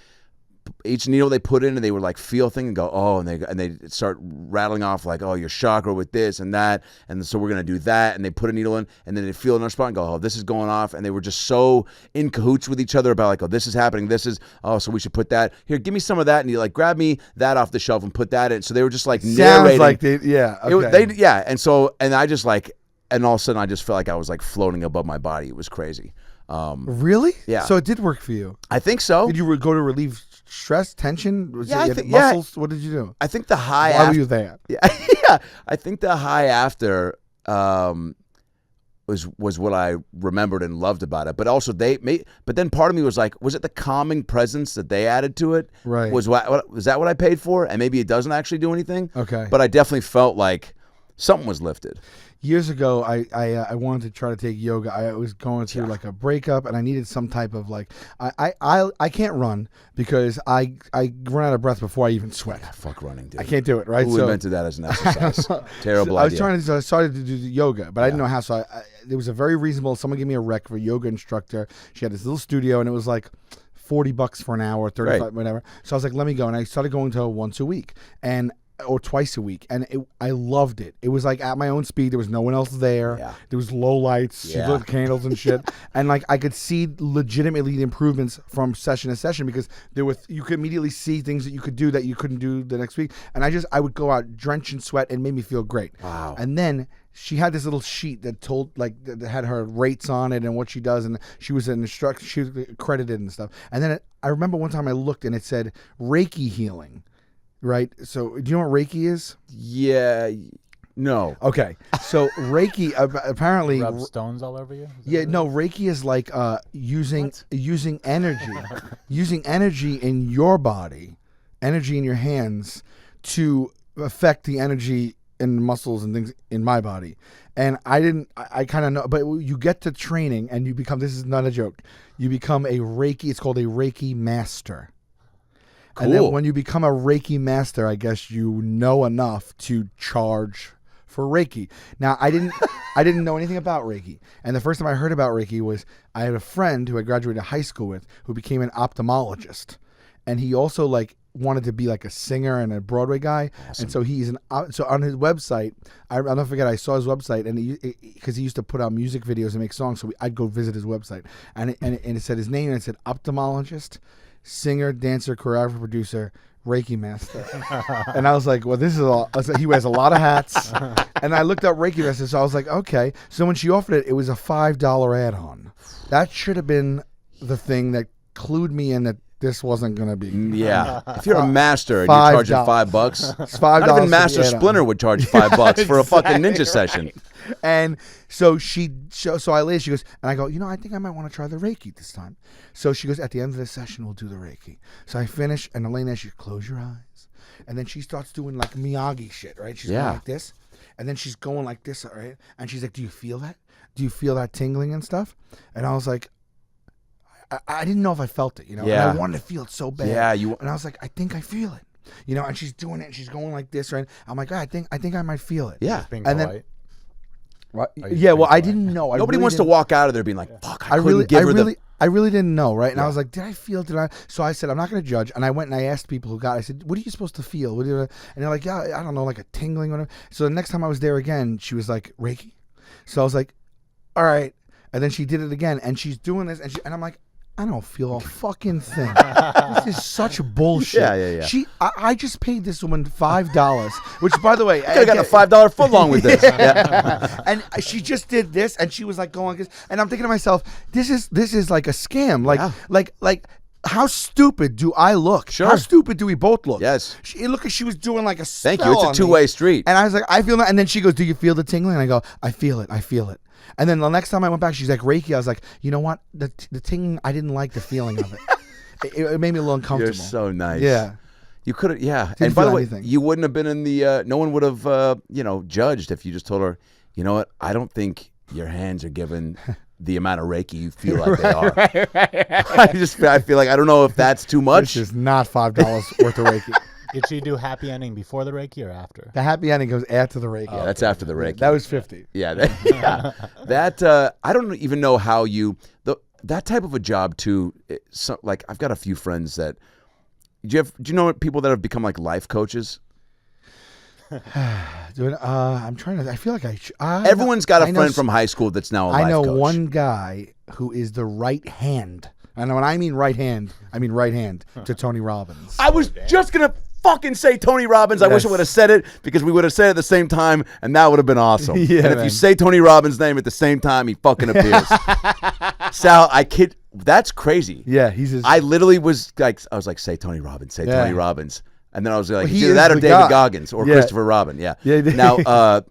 each needle they put in, and they would like feel thing and go, oh, and they start rattling off like, oh, your chakra with this and that, and so we're gonna do that, and they put a needle in, and then they feel another spot and go, oh, this is going off, and they were just so in cahoots with each other about like, oh, this is happening, so we should put that here, give me some of that, and you like grab me that off the shelf and put that in. So they were just like narrating. Sounds like okay. And I just like, and all of a sudden I just felt like I was like floating above my body. It was crazy. Really? Yeah. So it did work for you. I think so. Did you go to relieve stress, tension? Muscles? Yeah. What did you do? I think the high. Why were you there? Yeah. I think the high after was what I remembered and loved about it. But also but then part of me was like, was it the calming presence that they added to it? Right. Was that what I paid for? And maybe it doesn't actually do anything. Okay. But I definitely felt like something was lifted. Years ago, I wanted to try to take yoga. I was going through like a breakup, and I needed some type of like I can't run because I run out of breath before I even sweat. Yeah, fuck running, dude. I can't do it. Right? Who invented that as an exercise? Terrible I idea. I started to do the yoga, but I didn't know how. So it was a very reasonable. Someone gave me a rec for a yoga instructor. She had this little studio, and it was like $40 for an hour, 35, right. Whatever. So I was like, let me go, and I started going to once a week, or twice a week, and I loved it. It was like at my own speed. There was no one else there. Yeah. There was low lights. She lit candles and shit, and like I could see legitimately the improvements from session to session because you could immediately see things that you could do that you couldn't do the next week, and I would go out drenched in sweat and made me feel great. Wow. And then she had this little sheet that told that had her rates on it and what she does, and she was an instructor. She was accredited and stuff. And then I remember one time I looked and it said Reiki healing. Right. So, do you know what Reiki is? Yeah. No. Okay. So Reiki apparently rub stones all over you. No. Reiki is like using energy, using energy in your body, energy in your hands to affect the energy in the muscles and things in my body. And I kind of know, but you get to training and you become. This is not a joke. You become a Reiki. It's called a Reiki master. Cool. And then when you become a Reiki master, I guess you know enough to charge for Reiki. Now, I didn't know anything about Reiki. And the first time I heard about Reiki was I had a friend who I graduated high school with who became an ophthalmologist. And he also wanted to be like a singer and a Broadway guy, and so he's so on his website. I'll never forget. I saw his website, and because he used to put out music videos and make songs, so I'd go visit his website, and it said his name, and it said ophthalmologist, singer, dancer, choreographer, producer, Reiki master. And I was like, well, this is all. I was like, he wears a lot of hats. And I looked up Reiki master, so I was like, okay. So when she offered it, it was a $5 add-on. That should have been the thing that clued me in that this wasn't going to be. Yeah. If you're a master and you're charging $5, it's $5. Not even Master Splinter would charge $5 for a fucking ninja session. And so so I later, she goes, and I go, I think I might want to try the Reiki this time. So she goes, at the end of the session, we'll do the Reiki. So I finish, and Elena, she close your eyes. And then she starts doing like Miyagi shit, right? She's going like this. And then she's going like this, right? And she's like, do you feel that? Do you feel that tingling and stuff? And I was like, I didn't know if I felt it, And I wanted to feel it so bad. Yeah, and I was like, I think I feel it. And she's doing it, and she's going like this, right? I'm like, I think I might feel it. Yeah. Being And polite. Right? Yeah, well, I didn't know. Nobody wants to walk out of there being like, fuck, I really didn't know, right? And Yeah. I was like, did I feel? So I said, I'm not going to judge. And I went and I asked people who got it. I said, what are you supposed to feel? And they're like, yeah, I don't know, like a tingling or whatever. So the next time I was there again, she was like, Reiki. So I was like, all right. And then she did it again, and she's doing this, and I'm like, I don't feel a fucking thing. This is such bullshit. Yeah. I just paid this woman $5, which, by the way, I got a $5 foot long with this. Yeah. And she just did this, and she was like going, and I'm thinking to myself, this is like a scam. Like how stupid do I look? Sure. How stupid do we both look? Yes. She was doing like a spell. Thank you. It's a two-way street. And I was like, I feel that. And then she goes, do you feel the tingling? And I go, I feel it. And then the next time I went back, she's like, Reiki. I was like, you know what? The tingling, I didn't like the feeling of it. It made me a little uncomfortable. You're so nice. Yeah. You could have, yeah. Didn't And by the feel way, anything. you wouldn't have been in the, no one would have, judged if you just told her, you know what, I don't think your hands are given the amount of Reiki you feel like they are. I feel like, I don't know if that's too much. This is not $5 worth of Reiki. Did she do happy ending before the Reiki or after? The happy ending goes after the Reiki. Yeah, that's after the Reiki. That was 50. Yeah. That I don't even know how that type of a job too. Like I've got a few friends that, do you know people that have become like life coaches? Dude, I'm trying to. I feel like Everyone's got a friend from high school that's now a life coach. I know one guy who is the right hand. And when I mean right hand, I mean right hand to Tony Robbins. I was just gonna fucking say Tony Robbins. I wish I would have said it because we would have said it at the same time, and that would have been awesome. Yeah, and if man. you say Tony Robbins' name at the same time, he fucking appears. Sal, I kid. That's crazy. Yeah, he's his. I literally was like, say Tony Robbins, Tony Robbins. And then I was like, Well, it's he either is that or the David guy. Goggins or Yeah. Christopher Robin. Yeah. Yeah. Now,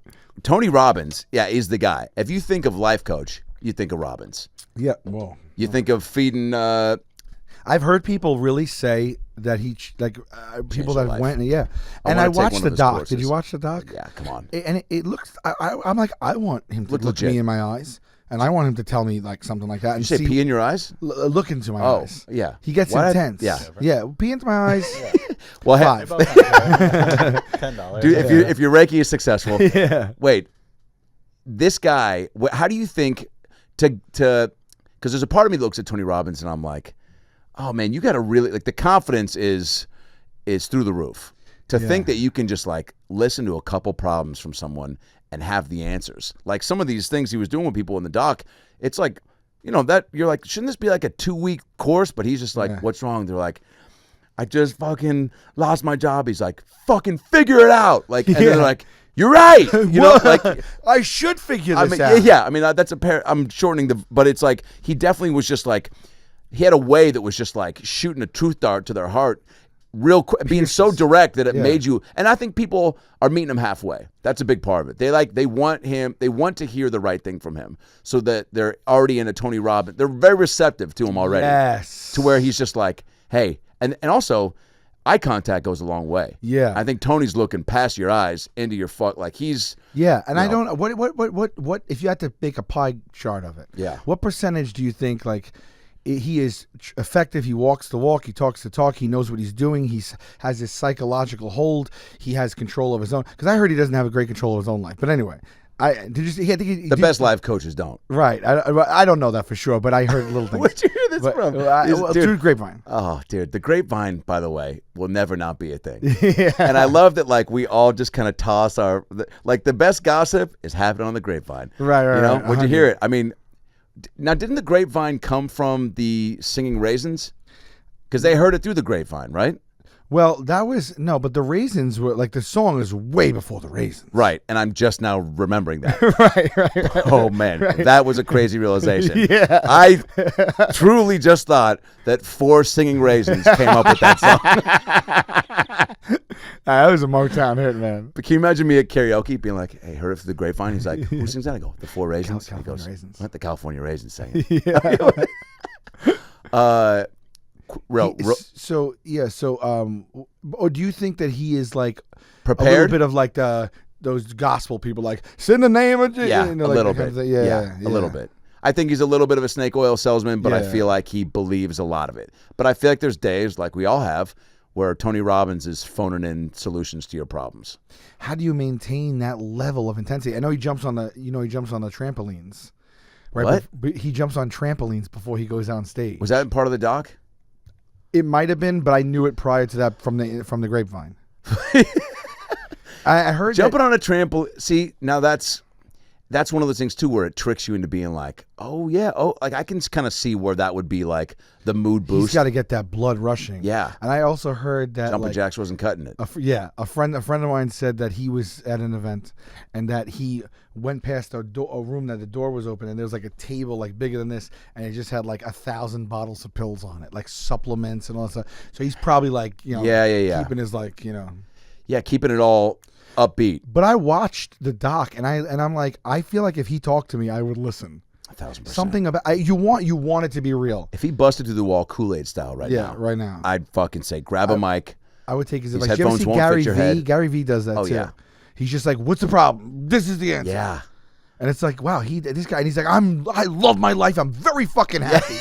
Tony Robbins, is the guy. If you think of life coach, you think of Robbins. Yeah. Whoa. You think of feeding. I've heard people really say that people your that life. went. Yeah. I And wanna I take watched one the of his doc. courses. Did you watch the doc? Yeah, come on. And it looks. I'm like, I want him to Look look legit. me in my eyes, and I want him to tell me like something like that. You And say see, pee in your eyes? look into my Oh, eyes. yeah. He gets What? intense. Yeah. Yeah. Pee into my eyes. Well, Five. $10. dude, if your Reiki is successful, Yeah. wait, this guy, how do you think because there's a part of me that looks at Tony Robbins and I'm like, oh man, you got to really, like, the confidence is through the roof. To think that you can just like listen to a couple problems from someone and have the answers. Like some of these things he was doing with people in the doc, it's like, that you're like, shouldn't this be like a 2-week course? But he's just like, what's wrong? They're like, I just fucking lost my job. He's like, fucking figure it out. Like, and they're like, you're right. Like I should figure I this mean, out. yeah. I mean, that's I'm shortening but it's like he definitely was just like he had a way that was just like shooting a truth dart to their heart, real quick, being so direct that it made you. And I think people are meeting him halfway. That's a big part of it. They want to hear the right thing from him, so that they're already in a Tony Robbins. They're very receptive to him already. Yes. To where he's just like, hey, and also. Eye contact goes a long way. Yeah. I think Tony's looking past your eyes into your like he's. Yeah, and you I know. don't. What if you had to make a pie chart of it? Yeah. What percentage do you think he is effective? He walks the walk. He talks the talk. He knows what he's doing. He has his psychological hold. He has control of his own. Because I heard he doesn't have a great control of his own life. But anyway, Did you see? I think he The did- best live coaches don't. Right. I don't know that for sure, but I heard little things. Where'd you hear this from? Dude, through Grapevine. Oh, dude, the grapevine, by the way, will never not be a thing. Yeah. And I love that, like, we all just kind of toss like, the best gossip is happening on the grapevine. Right, You know, right. would you hear it? I mean, now, didn't the grapevine come from the Singing Raisins? Because they heard it through the grapevine, right? Well, but the Raisins were like the song is way before the Raisins. Right, and I'm just now remembering that. right. Oh, man, that was a crazy realization. Yeah. I truly just thought that 4 Singing Raisins came up with that song. That was a Motown hit, man. But can you imagine me at karaoke being like, hey, heard it through the grapevine? He's like, who sings that? I go, the 4 Raisins. California he goes, Raisins. what? The California Raisins sang it. Yeah. Real, So or do you think that he is like a prepared? little bit of like those gospel people, like send the name of Jesus? Yeah, you know, a like little that kind bit. of thing. A little bit. I think he's a little bit of a snake oil salesman, but I Yeah. feel like he believes a lot of it. But I feel like there's days, like we all have, where Tony Robbins is phoning in solutions to your problems. How do you maintain that level of intensity? I know he jumps on the trampolines. Right? What? But he jumps on trampolines before he goes on stage. Was that part of the doc? It might have been, but I knew it prior to that from the grapevine. I heard Jumping on a trampoline. See, now that's one of those things too, where it tricks you into being like, oh yeah, like I can kind of see where that would be like the mood he's boost. got to get that blood rushing. Yeah. And I also heard that Jumping like, Jacks wasn't cutting it. a friend of mine said that he was at an event and that he went past a room that the door was open and there was like a table like bigger than this and it just had like 1,000 bottles of pills on it, like supplements and all that stuff. So he's probably like, Yeah. keeping his like, Yeah, keeping it all upbeat. But I watched the doc and I'm like, I feel like if he talked to me, I would listen. 1,000%. Something about you want it to be real. If he busted through the wall Kool-Aid style right now, right now. I'd fucking say grab a mic. I would take his These advice. You ever headphones see won't Gary fit your V? head. Gary V does that too. Yeah. He's just like, what's the problem? This is the answer. Yeah. And it's like, wow, this guy, and he's like, I love my life. I'm very fucking happy.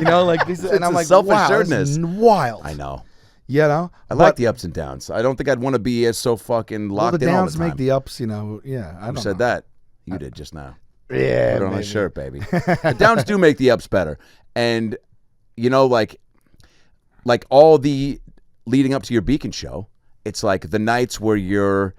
Like this, and I'm a like, wow, this self-assuredness. is wild. I know. You know, I like the ups and downs. I don't think I'd want to be so fucking well, locked the in all downs the time. make the ups. Yeah. I Who don't said know. that? You did just now. Yeah, Put it on a maybe. shirt, baby. The downs do make the ups better. And, like all the leading up to your Beacon show, it's like the nights where you're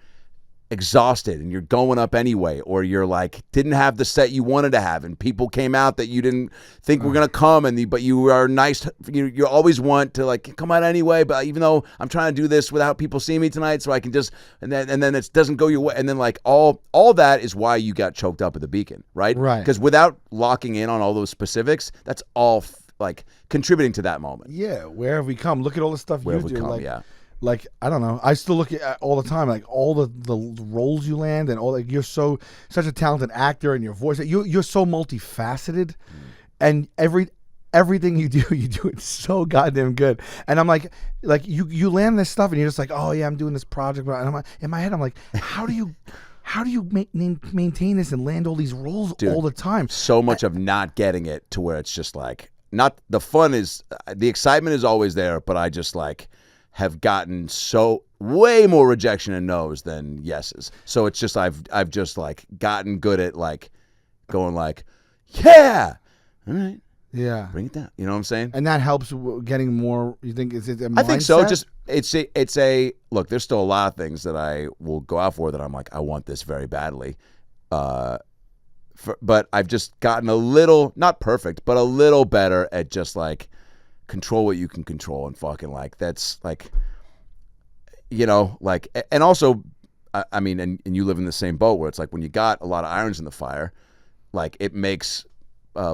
exhausted and you're going up anyway, or you're like didn't have the set you wanted to have and people came out that you didn't think were going to come, but you are nice. You always want to like come out anyway, but even though I'm trying to do this without people seeing me tonight, so I can just, and then it doesn't go your way. And then like all that is why you got choked up at the Beacon, right? Right. Because without locking in on all those specifics, that's all like contributing to that moment. Yeah, where have we come? Look at all the stuff Where you have we do. come, Like, yeah. like I don't know. I still look at all the time, like all the roles you land and all. Like you're such a talented actor, and your voice. You're so multifaceted, and everything you do it so goddamn good. And I'm like you land this stuff, and you're just like, oh yeah, I'm doing this project. And I'm like, in my head, I'm like, how do you maintain this and land all these roles all the time? So much of not getting it to where it's just like not the fun is the excitement is always there, but I just like have gotten so way more rejection and no's than yeses. So it's just I've just like gotten good at like going like, yeah, all right, Yeah, bring it down. You know what I'm saying? and that helps getting more. You think is it? I think so. mindset? Just it's a look. There's still a lot of things that I will go out for that I'm like I want this very badly. But I've just gotten a little, not perfect, but a little better at just like control what you can control and fucking like that's like, like, and also, I mean, and you live in the same boat where it's like when you got a lot of irons in the fire, like it makes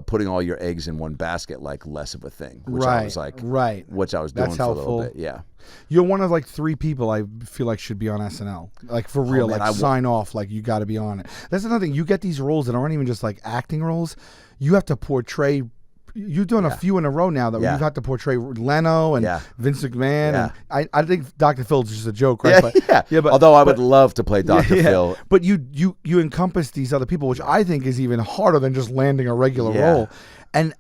putting all your eggs in one basket like less of a thing, which I was like, which I was doing That's for a little helpful. bit, yeah. You're one of like 3 people I feel like should be on SNL. Like for real, man, like sign off, like you got to be on it. That's another thing. You get these roles that aren't even just like acting roles. You have to portray. You've done a few in a row now that you've had to portray Leno and Vince McMahon. Yeah. And I think Dr. Phil's just a joke, right? But although I would love to play Dr. Phil. But you encompass these other people, which I think is even harder than just landing a regular role. And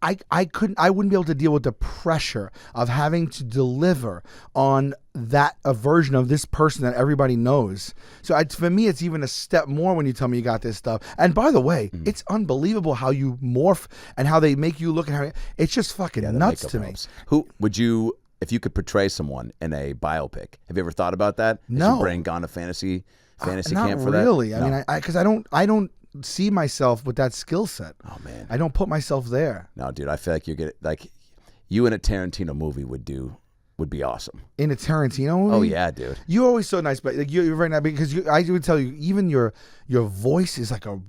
I wouldn't be able to deal with the pressure of having to deliver on that a version of this person that everybody knows. So for me, it's even a step more when you tell me you got this stuff. And by the way, it's unbelievable how you morph and how they make you look, and how it's just fucking nuts to me. Who would you, if you could portray someone in a biopic? Have you ever thought about that? Has No. your brain gone to fantasy camp for not that? really. I No. mean, because I don't see myself with that skill set. Oh man, I don't put myself there. no, dude. I feel like you in a Tarantino movie would be awesome. In a Tarantino movie? Oh yeah, dude. You're always so nice, but like, you're very nice because I would tell you, even your voice is like a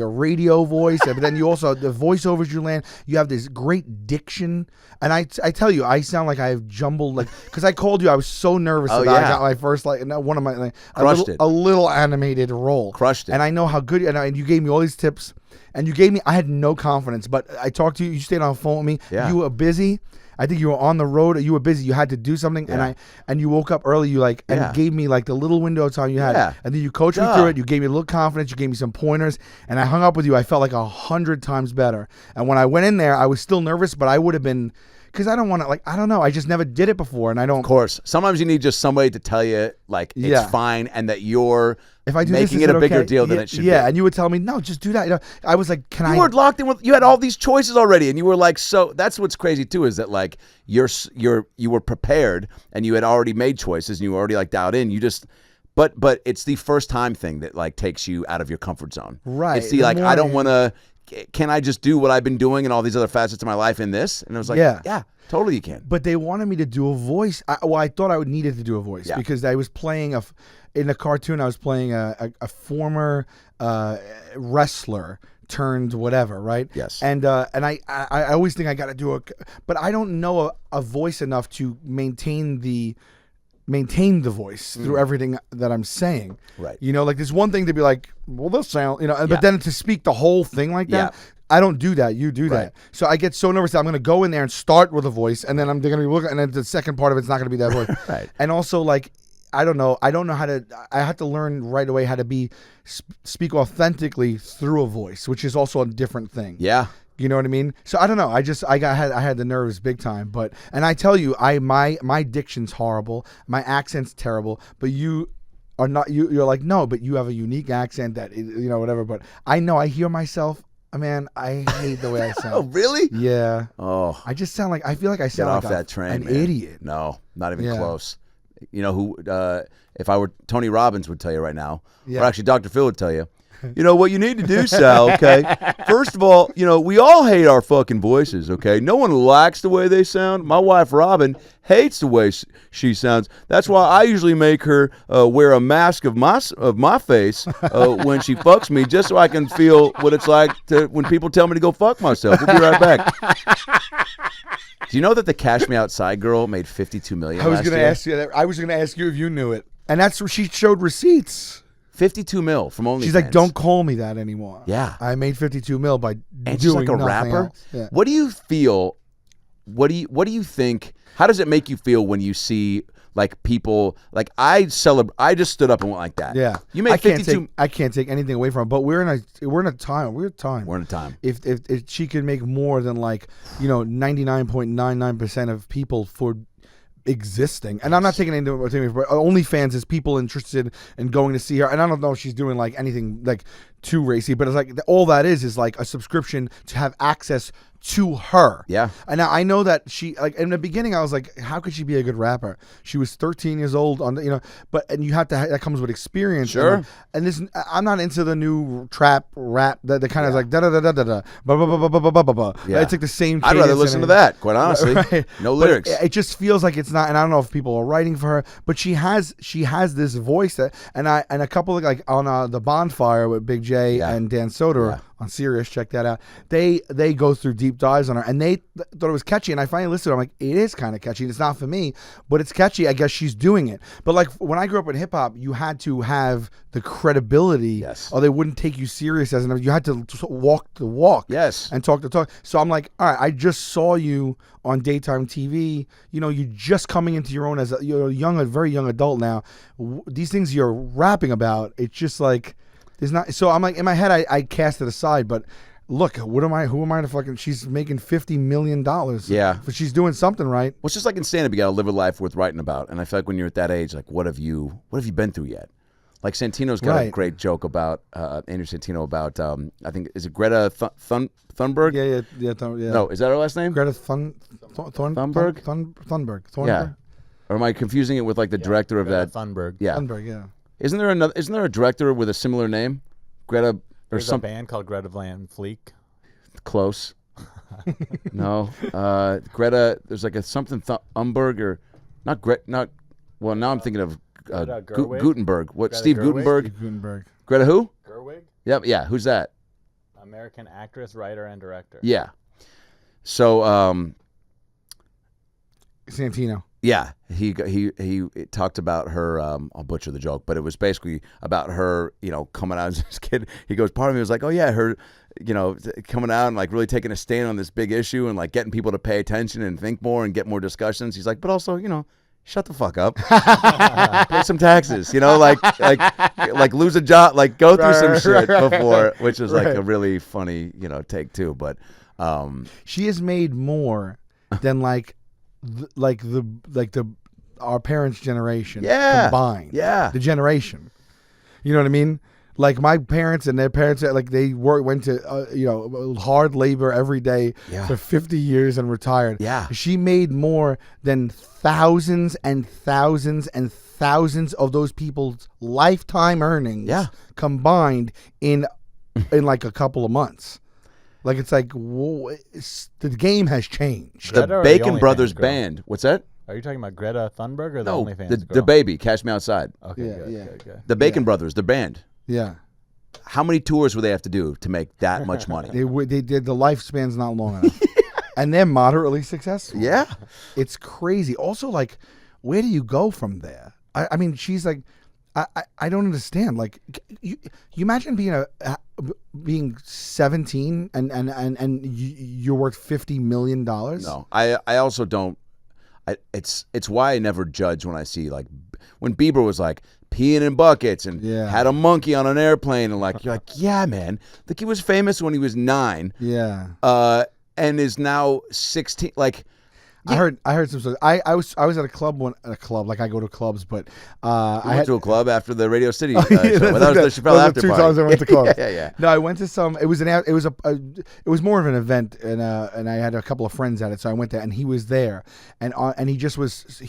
radio voice, but then you also, the voiceovers you land, you have this great diction, and I tell you, I sound like I've jumbled, like, because I called you, I was so nervous Oh, about I yeah. got my first, like, one of my, like, Crushed it. a little animated role. Crushed it. And I know how good, and you gave me all these tips, and you gave me, I had no confidence, but I talked to you, you stayed on the phone with me, Yeah. you were busy. I think you were on the road. You were busy. You had to do something, and you woke up early. You gave me like the little window of time you had, Yeah. and then you coached me through it. You gave me a little confidence. You gave me some pointers, and I hung up with you. I felt like 100 times better. And when I went in there, I was still nervous, but I would have been, because I don't want to, like, I don't know. I just never did it before, and I don't. Of course, sometimes you need just somebody to tell you like it's fine and that you're If I do making this, it a bigger okay? deal than it should be. Yeah, and you would tell me, no, just do that. I was like, can I? You were locked in with. You had all these choices already, and you were like, so. That's what's crazy too, is that like you were prepared and you had already made choices and you were already like dialed in. You just, but it's the first time thing that like takes you out of your comfort zone. Right. It's the like I don't want to. Can I just do what I've been doing and all these other facets of my life in this? And I was like, yeah, totally you can. But they wanted me to do a voice. I thought I needed to do a voice because I was playing in a cartoon. I was playing a former wrestler turned whatever, right? Yes. And I always think I got to do but I don't know a voice enough to maintain the voice through everything that I'm saying. Right. You know, like there's one thing to be like, well, this sound, but then to speak the whole thing like that. Yeah. I don't do that. You do that. So I get so nervous that I'm going to go in there and start with a voice, and then they're going to be looking, and then the second part of it's not going to be that voice. Right. And And also, like, I don't know how to. I had to learn right away how to speak authentically through a voice, which is also a different thing. yeah. You know what I mean? So I don't know. I had the nerves big time, and I tell you, my diction's horrible, my accent's terrible, but you are not. You're like, no, but you have a unique accent that whatever. But I know I hear myself. Man, I hate the way I sound. Oh, really? Yeah. Oh, I just sound like, I feel like I get sound off like that train, an man. idiot. No, not even Yeah. close. You know who? If I were Tony Robbins, would tell you right now, Yeah. or actually Dr. Phil would tell you. You know what you need to do, Sal, okay? First of all, we all hate our fucking voices, okay? No one likes the way they sound. My wife, Robin, hates the way she sounds. That's why I usually make her wear a mask of my face when she fucks me, just so I can feel what it's like when people tell me to go fuck myself. We'll be right back. Do you know that the Cash Me Outside girl made $52 million I was going to ask you that. I was going to ask you if you knew it. And that's where she showed receipts. 52 mil from OnlyFans. She's like, don't call me that anymore. Yeah. I made 52 mil by And doing she's like a nothing rapper. else. Yeah. What do you feel? What do you think? How does it make you feel when you see like people like I just stood up and went like that. Yeah. You made 52. I can't take anything away from her, but we're in a time. We're in a time. If she can make more than 99.99% of people for existing, and I'm not taking anything, but OnlyFans is people interested in going to see her, and I don't know if she's doing like anything like too racy, but it's like all that is like a subscription to have access to her. Yeah. And now I know that she, like, in the beginning I was like, how could she be a good rapper? She was 13 years old and you have to that comes with experience. Sure. And this, I'm not into the new trap rap that kind of like da da da da da da ba ba ba ba ba ba ba ba. Yeah. It's like the same. I'd rather listen to that, quite honestly. Right. No But lyrics. it just feels like it's not, and I don't know if people are writing for her, but she has this voice that, and a couple of like on the Bonfire with Big J and Dan Soder on Sirius, check that out. They go through deep dives on her, and they thought it was catchy, and I finally listened to it. I'm like, it is kind of catchy. It's not for me, but it's catchy. I guess she's doing it. But like when I grew up in hip hop, you had to have the credibility, or they wouldn't take you serious as an. You had to walk the walk, and talk the talk. So I'm like, all right, I just saw you on daytime TV. You're just coming into your own as you're a very young adult now. These things you're rapping about, it's just like. There's not, so I'm like, in my head, I cast it aside, but look, who am I to fucking, she's making $50 million. Yeah. But she's doing something right. Well, it's just like in stand-up, you got to live a life worth writing about. And I feel like when you're at that age, like, what have you been through yet? Like Santino's got a great joke about, Andrew Santino about, I think, is it Greta Thunberg? Yeah. No, is that her last name? Greta Thunberg? Thunberg. Yeah. Or am I confusing it with like the director of Greta that? Thunberg. Yeah. Thunberg, yeah. Isn't there a director with a similar name? Greta or There's something? a band called Greta Van Fleet. Close. No. Greta, there's like a something Thunberg or not well, now I'm thinking of Greta Gerwig? Gutenberg. What? Greta Steve Gerwig? Gutenberg? Steve Gutenberg. Greta who? Gerwig? Yep. Yeah. Who's that? American actress, writer, and director. Yeah. So, Santino. yeah, he talked about her. I'll butcher the joke, but it was basically about her, coming out as this kid. He goes, part of me was like, oh yeah, her, coming out and like really taking a stand on this big issue and like getting people to pay attention and think more and get more discussions. He's like, but also, shut the fuck up, pay some taxes, like lose a job, like go through some shit before, which was like a really funny, take too. But she has made more than our parents' generation combined. Yeah. The generation. You know what I mean? Like my parents and their parents, like they went to hard labor every day for 50 years and retired. Yeah. She made more than thousands and thousands and thousands of those people's lifetime earnings combined in like a couple of months. Like it's like the game has changed. The Bacon Brothers band. What's that? Are you talking about Greta Thunberg or the No, OnlyFans girl? the baby. Cash Me Outside. Okay, Yeah, good. The Bacon Brothers, the band. Yeah. How many tours would they have to do to make that much money? They did, the lifespan's not long enough. And they're moderately successful. Yeah. It's crazy. Also, like, where do you go from there? I mean, she's like, I don't understand. Like, you imagine being 17 and you're worth $50 million? No, I also don't. It's why I never judge when I see like when Bieber was like peeing in buckets and had a monkey on an airplane and like you're like, yeah, man, like he was famous when he was 9. Yeah. And is now 16. Like, I heard some stories. I was at a club like I go to clubs, but I went to a club after the Radio City show. Yeah, But that was the Chappelle after two party. times I went to clubs. Yeah. No, I went to some. It was more of an event, and I had a couple of friends at it, so I went there, and he was there, and he just was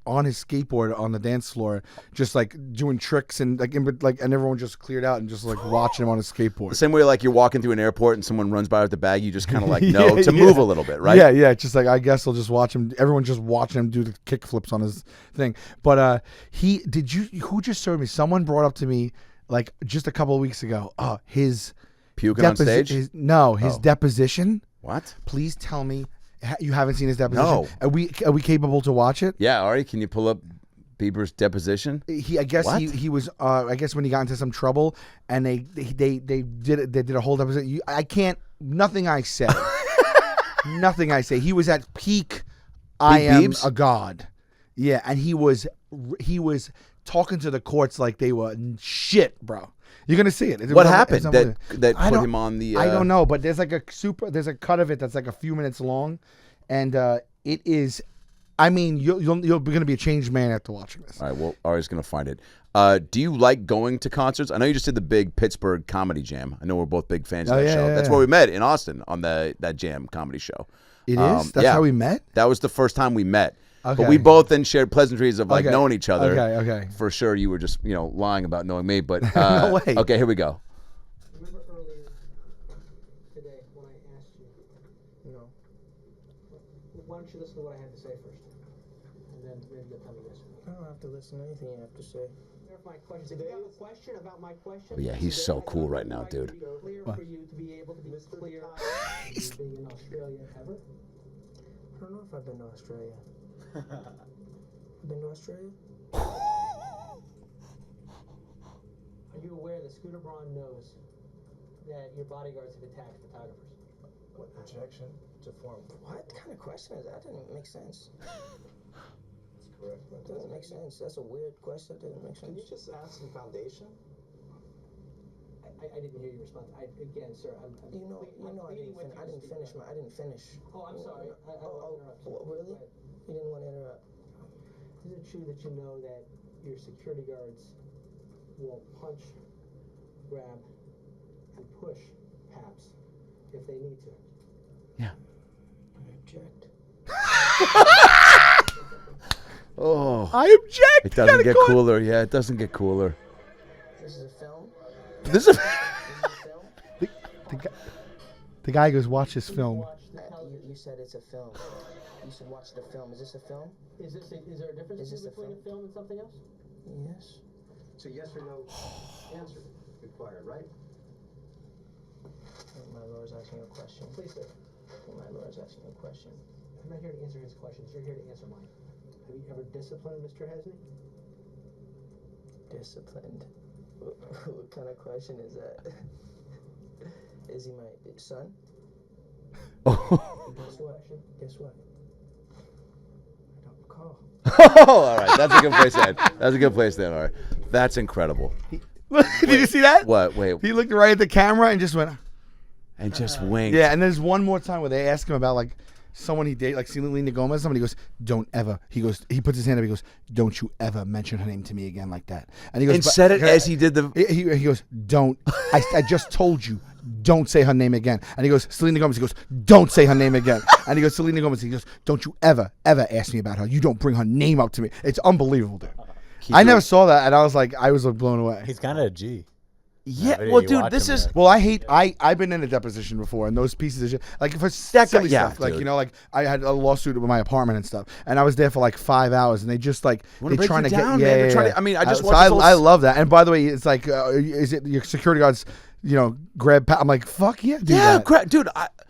on his skateboard on the dance floor, just like doing tricks and and everyone just cleared out and just like watching him on his skateboard. The same way like you're walking through an airport and someone runs by with the bag, you just kind of like move a little bit, right? Yeah. Just like I guess I'll just watch him. Everyone's just watching him do the kick flips on his thing. But who just showed me? Someone brought up to me like just a couple of weeks ago. His puking on stage? His deposition. What? Please tell me you haven't seen his deposition. No. Are we capable to watch it? Yeah, Ari, can you pull up Bieber's deposition? I guess he was. I guess when he got into some trouble, and they did a whole deposition. I can't. Nothing I say. Nothing I say. He was at peak. I am Biebs? a god. Yeah, and he was talking to the courts like they were shit, bro. You're gonna see it. What happened that put him on the? I don't know, but there's a cut of it that's like a few minutes long, and it is. I mean, you're gonna be a changed man after watching this. All right, well, Ari's gonna find it. Do you like going to concerts? I know you just did the big Pittsburgh Comedy Jam. I know we're both big fans of that show. That's where we met in Austin on that Jam comedy show. It is? That's how we met? That was the first time we met. Okay. But we both then shared pleasantries of like knowing each other. Okay. For sure, you were just lying about knowing me, but no way. Okay, here we go. Remember earlier today when I asked you, why don't you listen to what I had to say first, and then maybe you'll tell me yes. I don't have to listen to anything you have to say. My question. If you have a question about my question. Oh, yeah, he's so cool right now, dude. Clear for you to be able to be clear. Being in Australia ever? I don't know if I've been to Australia. Been to Australia? Are you aware that Scooter Braun knows that your bodyguards have attacked photographers? What, objection to form? What kind of question is that? That doesn't make sense. That doesn't make sense. That's a weird question. That doesn't make sense. Can you just ask some foundation? I didn't hear your response. Again, sir, I'm You know, I didn't finish. I didn't finish. Oh, I'm sorry. I interrupted you. Really? You didn't want to interrupt. Is it true that you know that your security guards will punch, grab, and push Paps if they need to? Yeah. I object. Oh. I object. It doesn't get cooler. Yeah, it doesn't get cooler. This is a film. This is. This is a film. The guy goes, watch this film. You said it's a film. You should watch the film. Is this a film? Is there a difference Is this a between a film and something else? Yes. So yes or no answer required, right? My lord's asking a question. Please, sir. My lord's asking a question. I'm not here to answer his questions. You're here to answer mine. Have you ever disciplined Mr. Hesney? Disciplined. What kind of question is that? Is he my son? Guess what? Guess what? I don't recall. Oh, all right. That's a good place to end. That's a good place to end. All right. That's incredible. Did you see that? What? Wait. He looked right at the camera and just went. And just winked. Yeah, and there's one more time where they ask him about like someone he dated, like Selena Gomez. Somebody goes, "Don't ever." He goes, he puts his hand up. He goes, "Don't you ever mention her name to me again like that." And he goes, And said it as he did the. He goes, "Don't." I just told you. Don't say her name again. And he goes, Selena Gomez. He goes, "Don't say her name again." And he goes, Selena Gomez. He goes, "Don't you ever ask me about her. You don't bring her name up to me." It's unbelievable, dude. I never saw that, and I was like blown away. He's kind of a G. Yeah. video, Well, you dude, watch this him is. there. Well, I've been in a deposition before, and those pieces of shit, like for silly yeah, stuff, like dude. you know, like I had a lawsuit with my apartment and stuff, and I was there for like 5 hours, and they just like Wanna they're break trying you to down, get man. yeah, They're trying yeah. to- I mean, I just so watched this whole I love that, and by the way, it's like, is it your security guards? You know, grab. I'm like, fuck yeah, do Yeah, that. dude.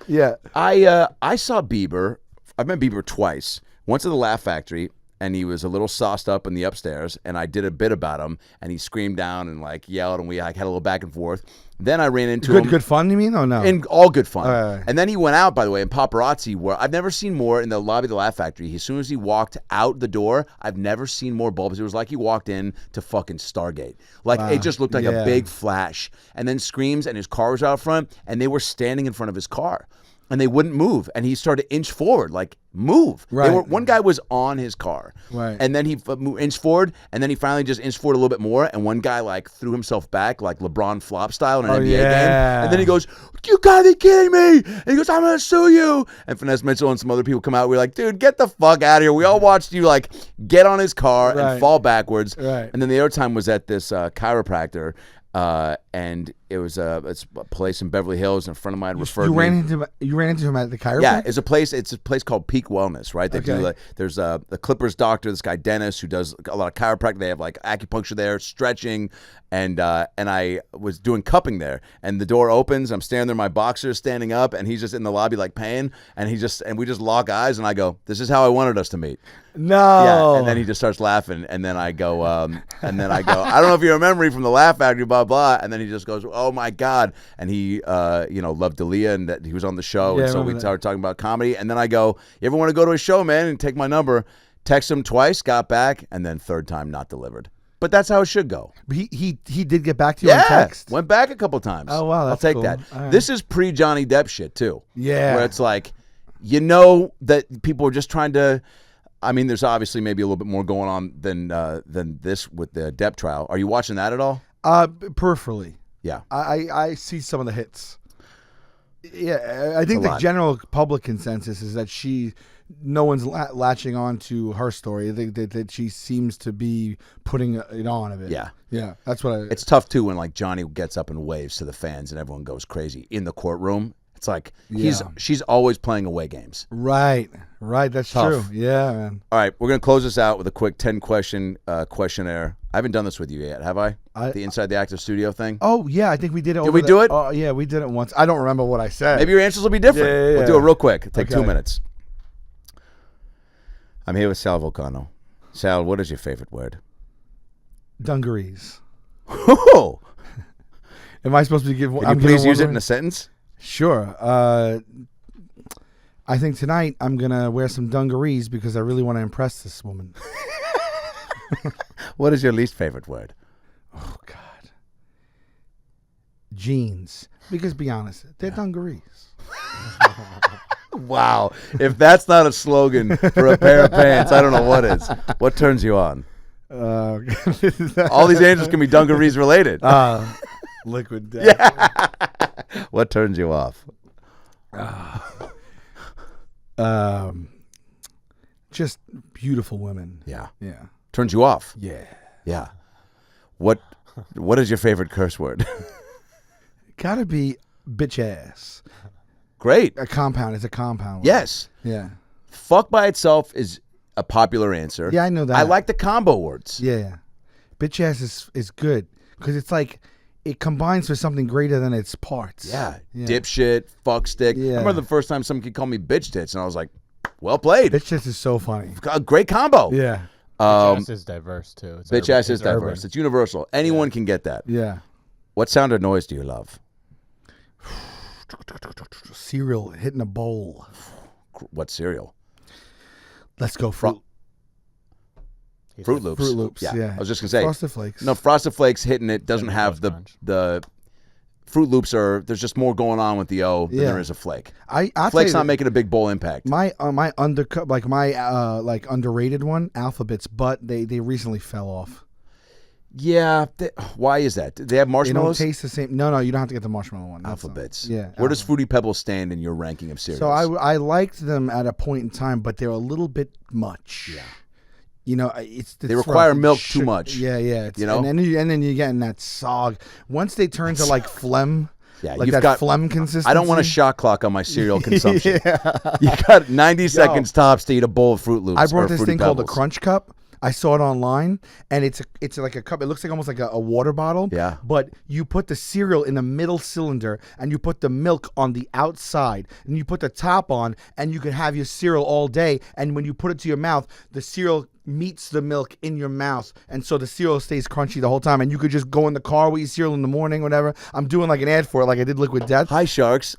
Yeah, I saw Bieber. I've met Bieber twice. Once at the Laugh Factory, and he was a little sauced up in the upstairs, and I did a bit about him, and he screamed down and like yelled, and we like had a little back and forth. Then I ran into him. good fun. You mean? Oh no, In all good fun. Right. And then he went out, by the way, and paparazzi were. I've never seen more in the lobby of the Laugh Factory. As soon as he walked out the door, I've never seen more bulbs. It was like he walked in to fucking Stargate. Like it just looked like a Yeah. big flash. And then screams, and his car was out front, and they were standing in front of his car. And they wouldn't move, and he started to inch forward, like move. Right. One guy was on his car, Right. and then he inched forward, and then he finally just inched forward a little bit more, and one guy like threw himself back like LeBron flop style in an NBA game, yeah. and then he goes, "You gotta be kidding me!" And he goes, "I'm gonna sue you." And Finesse Mitchell and some other people come out. We're like, "Dude, get the fuck out of here!" We all watched you like get on his car Right. and fall backwards. Right. And then the other time was at this chiropractor. And it was it's a place in Beverly Hills, and a friend of mine referred you me. ran into him at the chiropractor. Yeah, it's a place called Peak Wellness, right? They do Okay. like, there's the Clippers doctor, this guy Dennis, who does a lot of chiropractic. They have like acupuncture there, stretching, and I was doing cupping there, and the door opens. I'm standing there, my boxer's standing up, and he's just in the lobby like paying, and we just lock eyes, and I go, "This is how I wanted us to meet." No. Yeah, and then he just starts laughing, and then I go, "I don't know if you remember me from the Laugh Factory, blah blah," and then he just goes, "Oh my God," and he, loved Dalia, and that he was on the show, Yeah, and I so we remember that. started talking about comedy, and then I go, "You ever want to go to a show, man?" And take my number, text him twice, got back, and then third time not delivered. But that's how it should go. But he did get back to you on text. Went back a couple times. Oh, wow, I'll that's take cool. that. All right. This is pre Johnny Depp shit too. Yeah. where it's like, that people are just trying to. I mean, there's obviously maybe a little bit more going on than this with the Depp trial. Are you watching that at all? Peripherally. Yeah. I see some of the hits. Yeah, I think a the lot. general public consensus is that no one's latching on to her story. I think that she seems to be putting it on a bit. Yeah. Yeah, that's what It's tough too when like Johnny gets up and waves to the fans and everyone goes crazy in the courtroom. It's like she's always playing away games. Right, that's Tough. true. Yeah, man. All right, we're gonna close this out with a quick 10-question questionnaire. I haven't done this with you yet, have I? The Inside the Actor Studio thing. Oh, yeah, I think we did it. Did we do it? Oh, yeah, we did it once. I don't remember what I said. Maybe your answers will be different. Yeah. We'll do it real quick. Take 2 Okay. minutes. I'm here with Sal Vulcano. Sal, what is your favorite word? Dungarees. Oh, Am I supposed to give? can you please use it in a sentence? Sure. I think tonight I'm gonna wear some dungarees because I really want to impress this woman. What is your least favorite word? Oh God. jeans. Because be honest, they're dungarees. Wow. If that's not a slogan for a pair of pants, I don't know what is. What turns you on? All these answers can be dungarees related. Liquid death. What turns you off? Just beautiful women. Yeah. Yeah. Turns you off? Yeah. Yeah. What is your favorite curse word? Gotta be bitch ass. Great. A compound is a compound word. Yes. Yeah. Fuck by itself is a popular answer. Yeah, I know that. I like the combo words. Yeah. Bitch ass is good because it's like it combines for something greater than its parts. Yeah. Dipshit, fuck stick. Yeah. I remember the first time someone could call me bitch tits, and I was like, well played. Bitch ass is so funny. A great combo. Yeah. Bitch ass is diverse too. It's Bitch urban. ass is It's urban. diverse. It's universal. Anyone can get that. Yeah. What sound or noise do you love? Cereal hitting a bowl. What cereal? Let's go Fruit Fruit Loops. Fruit Loops. Yeah. I was just gonna say Frosted Flakes. No, Frosted Flakes hitting it doesn't have the Fruit Loops are. There's just more going on with the O than there is a flake. I'll Flake's tell not you, making a big bowl impact. my undercut like underrated one, Alphabets, but they recently fell off. Yeah. Why is that? Do they have They marshmallows? don't taste the same. No, you don't have to get the marshmallow one. That's Alphabets. not- Yeah. Where does Fruity Pebbles stand in your ranking of cereals? So I liked them at a point in time, but they're a little bit much. Yeah. You know, They require milk too much. Yeah. You know? and then you're getting that sog. Once they turn to like phlegm, Yeah, like you've that got phlegm consistency. I don't want a shot clock on my cereal consumption. You got 90 seconds tops to eat a bowl of Fruit Loops. I brought or this Fruity thing called the Pebbles. Crunch Cup. I saw it online, and it's like a cup. It looks like almost like a water bottle. Yeah. But you put the cereal in the middle cylinder, and you put the milk on the outside, and you put the top on, and you can have your cereal all day. And when you put it to your mouth, the cereal meets the milk in your mouth, and so the cereal stays crunchy the whole time. And you could just go in the car with your cereal in the morning, whatever. I'm doing like an ad for it, like I did Liquid Death. Hi, Sharks.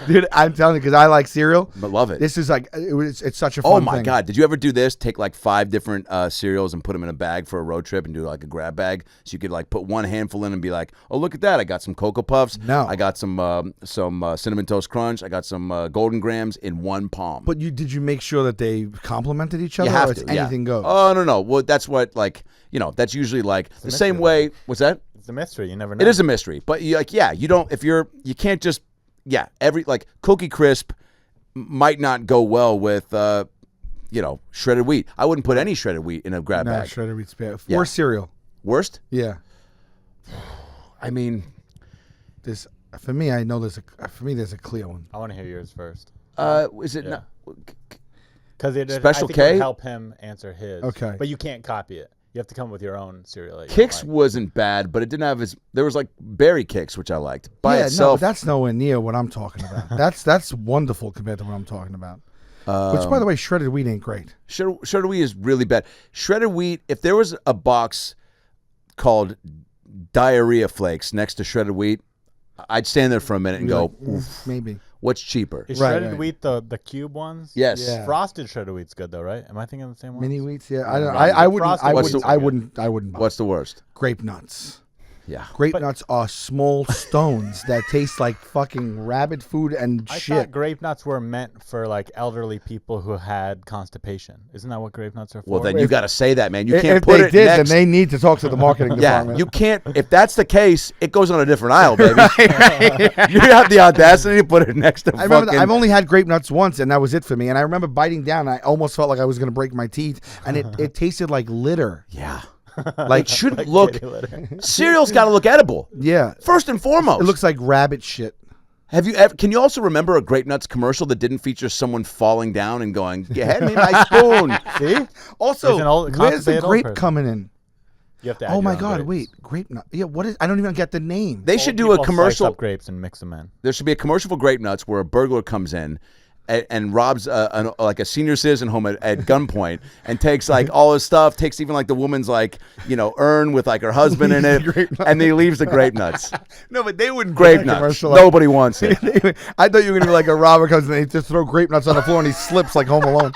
Dude, I'm telling you, because I like cereal. But love it. This is like it's such a fun Oh my thing. God! Did you ever do this? Take like 5 different cereals and put them in a bag for a road trip, and do like a grab bag, so you could like put one handful in and be like, "Oh, look at that! I got some Cocoa Puffs. No. I got some Cinnamon Toast Crunch. I got some Golden Grams in one palm." But did you make sure that they complemented each other? you have or to. it's anything goes? Oh no! Well, that's what that's usually like the same way. What's that? It's a mystery. You never know. It is a mystery, but you don't. You can't just every like Cookie Crisp might not go well with shredded wheat. I wouldn't put any shredded wheat in a grab No, bag. shredded wheat's bad. Yeah. Or cereal. Worst? Yeah. I mean, For me, I know there's a clear one. I want to hear yours first. is it Yeah. not? Because Special I think K? it would help him answer his. Okay. But you can't copy it. You have to come up with your own cereal. that you Kix like. wasn't bad, but it didn't have there was like berry Kix, which I liked by No, itself. but that's nowhere near what I'm talking about. that's wonderful compared to what I'm talking about. Which, by the way, shredded wheat ain't great. Shredded wheat is really bad. Shredded wheat, if there was a box called diarrhea flakes next to shredded wheat, I'd stand there for a minute and go, oof, Maybe. what's cheaper? Is Right, shredded right. wheat the cube ones? Yes. Yeah. Frosted shredded wheat's good though, right? Am I thinking of the same one? Mini wheats, yeah. I don't. Right. I wouldn't. Frosted I What's wouldn't. the- I wouldn't. I wouldn't buy. What's the worst? Grape nuts? Yeah. Grape nuts are small stones that taste like fucking rabbit food and I shit. thought grape nuts were meant for like elderly people who had constipation. Isn't that what grape nuts are for? Well, then you got to say that, man. You If can't put they it did, next. then they need to talk to the marketing Yeah, department. you can't. If that's the case, it goes on a different aisle, baby. You have the audacity to put it next to I remember fucking. I've only had grape nuts once, and that was it for me. And I remember biting down, and I almost felt like I was going to break my teeth, and it tasted like litter. Yeah. Like shouldn't look. kitty litter. Cereal's got to look edible. Yeah, First and foremost. it looks like rabbit shit. Can you also remember a Grape Nuts commercial that didn't feature someone falling down and going, "Hand me my spoon"? See? Also, There's an old- where's the constipated old grape person. coming in? You have to add Oh your my own God! grapes. Wait, grape nut. Yeah, what is? I don't even get the name. They Old should do a people slice commercial. up grapes and mix them in. There should be a commercial for Grape Nuts where a burglar comes in and robs like a senior citizen home at gunpoint and takes like all his stuff, takes even like the woman's like urn with like her husband in it, and he leaves the Grape Nuts. No, but they wouldn't. Grape put that Nuts. commercial up. Nobody wants it. I thought you were gonna be like a robber comes and they just throw grape nuts on the floor and he slips like Home Alone.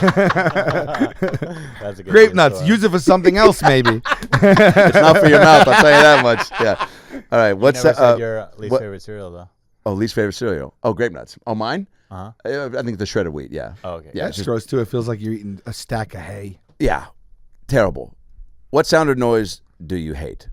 That's a good Grape news nuts. story. Use it for something else, maybe. It's not for your mouth. I'll tell you that much. Yeah. All right. What's Never said your least what- favorite cereal though. Oh, least favorite cereal. Oh, grape nuts. Oh, mine. Uh-huh. I think the shredded wheat. Yeah. Oh, okay. Yeah. That's it's just- gross too. It feels like you're eating a stack of hay. yeah. Terrible. What sound or noise do you hate?